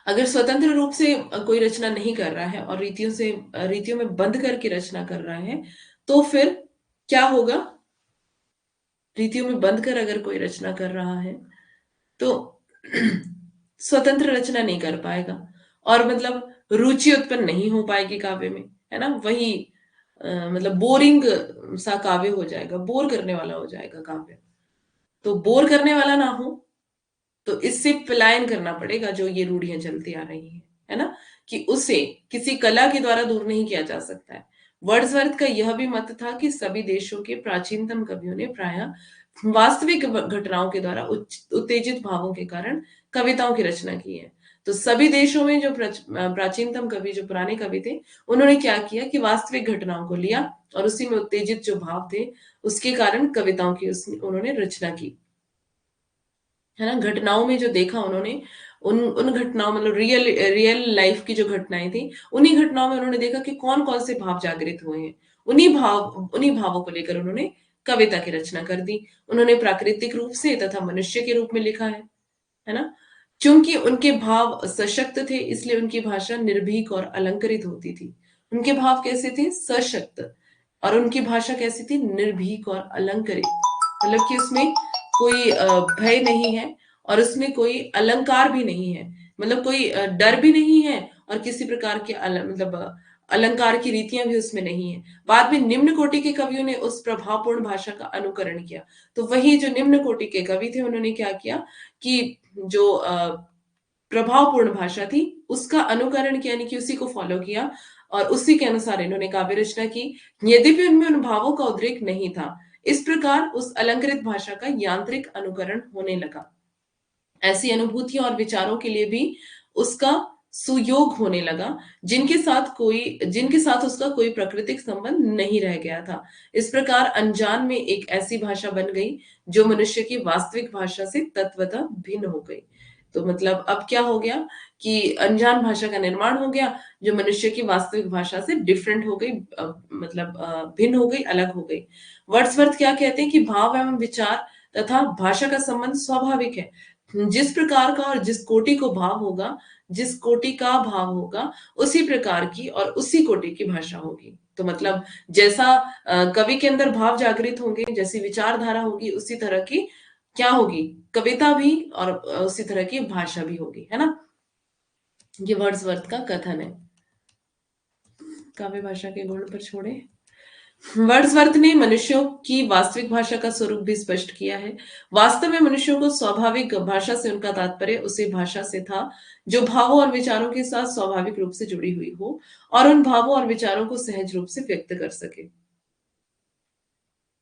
अगर स्वतंत्र रूप से कोई रचना नहीं कर रहा है और रीतियों में बंद करके रचना कर रहा है, तो फिर क्या होगा। रीतियों में बंद कर अगर कोई रचना कर रहा है तो स्वतंत्र रचना नहीं कर पाएगा, और मतलब रुचि उत्पन्न नहीं हो पाएगी काव्य में, है ना। वही मतलब बोरिंग सा काव्य हो जाएगा, बोर करने वाला हो जाएगा काव्य। तो बोर करने वाला ना हो, तो इससे पलायन करना पड़ेगा, जो ये रूढ़ियां चलती आ रही हैं, है ना, कि उसे किसी कला के द्वारा दूर नहीं किया जा सकता है। वर्ड्सवर्थ का यह भी मत था कि सभी देशों के प्राचीनतम कवियों ने प्रायः वास्तविक घटनाओं के द्वारा उत्तेजित भावों के कारण कविताओं की रचना की है। तो सभी देशों में जो प्राचीनतम कवि, जो पुराने कवि थे, उन्होंने क्या किया कि वास्तविक घटनाओं को लिया और उसी में उत्तेजित जो भाव थे उसके कारण कविताओं की उन्होंने रचना की, है ना। घटनाओं में जो देखा उन्होंने, उन उन घटनाओं, मतलब रियल रियल लाइफ की जो घटनाएं थी, उन्हीं घटनाओं में उन्होंने देखा कि कौन कौन से भाव जागृत हुए हैं। उन्हीं भावों को लेकर उन्होंने कविता की रचना कर दी। उन्होंने प्राकृतिक रूप से तथा मनुष्य के रूप में लिखा है ना। चूंकि उनके भाव सशक्त थे, इसलिए उनकी भाषा निर्भीक और अलंकृत होती थी। उनके भाव कैसे थे, सशक्त, और उनकी भाषा कैसी थी, निर्भीक और अलंकृत, मतलब कि उसमें कोई भय नहीं है और उसमें कोई अलंकार भी नहीं है, मतलब कोई डर भी नहीं है, और किसी प्रकार के मतलब अलंकार की रीतियां भी उसमें नहीं है। बाद में निम्न कोटि के कवियों ने उस प्रभावपूर्ण भाषा का अनुकरण किया। तो वही जो निम्न कोटि के कवि थे उन्होंने क्या किया कि जो प्रभावपूर्ण भाषा थी उसका अनुकरण किया, यानी कि उसी को फॉलो किया और उसी के अनुसार इन्होंने काव्य रचना की, यद्यपि उनमें उन भावों का उद्रेक नहीं था। इस प्रकार उस अलंकृत भाषा का यांत्रिक अनुकरण होने लगा। ऐसी अनुभूतियों और विचारों के लिए भी उसका सुयोग होने लगा, जिनके साथ उसका कोई प्राकृतिक संबंध नहीं रह गया था। इस प्रकार अनजान में एक ऐसी भाषा बन गई जो मनुष्य की वास्तविक भाषा से तत्वतः भिन्न हो गई। तो मतलब अब क्या हो गया कि अनजान भाषा का निर्माण हो गया, जो मनुष्य की वास्तविक भाषा से डिफरेंट हो गई, मतलब भिन्न हो गई, अलग हो गई। वर्ड्सवर्थ क्या कहते हैं कि भाव एवं विचार तथा भाषा का संबंध स्वाभाविक है। जिस प्रकार का और जिस कोटि का भाव होगा, उसी प्रकार की और उसी कोटि की भाषा होगी। तो मतलब जैसा कवि के अंदर भाव जागृत होंगे, जैसी विचारधारा होगी, उसी तरह की क्या होगी, कविता भी, और उसी तरह की भाषा भी होगी, है ना। ये वर्ड्सवर्थ का कथन है। काव्य भाषा के गुण पर छोड़े, वर्ड्सवर्थ ने मनुष्यों की वास्तविक भाषा का स्वरूप भी स्पष्ट किया है। वास्तव में मनुष्यों को स्वाभाविक भाषा से उनका तात्पर्य उसी भाषा से था जो भावों और विचारों के साथ स्वाभाविक रूप से जुड़ी हुई हो और उन भावों और विचारों को सहज रूप से व्यक्त कर सके।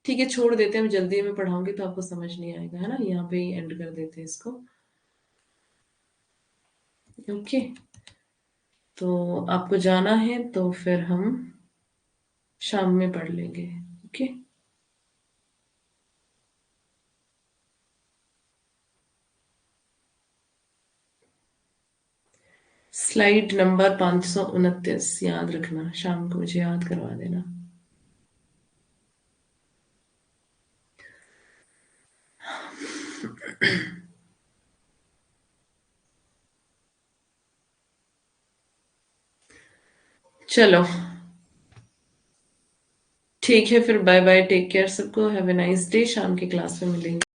ठीक है, छोड़ देते हैं, जल्दी में पढ़ाऊंगी तो आपको समझ नहीं आएगा, है ना। यहाँ पे ही एंड कर देते हैं इसको। ओके, तो आपको जाना है तो फिर हम शाम में पढ़ लेंगे। ओके। स्लाइड नंबर 529 याद रखना, शाम को मुझे याद करवा देना। चलो ठीक है फिर, बाय बाय, टेक केयर सबको, हैव ए नाइस डे, शाम की क्लास में मिलेंगे।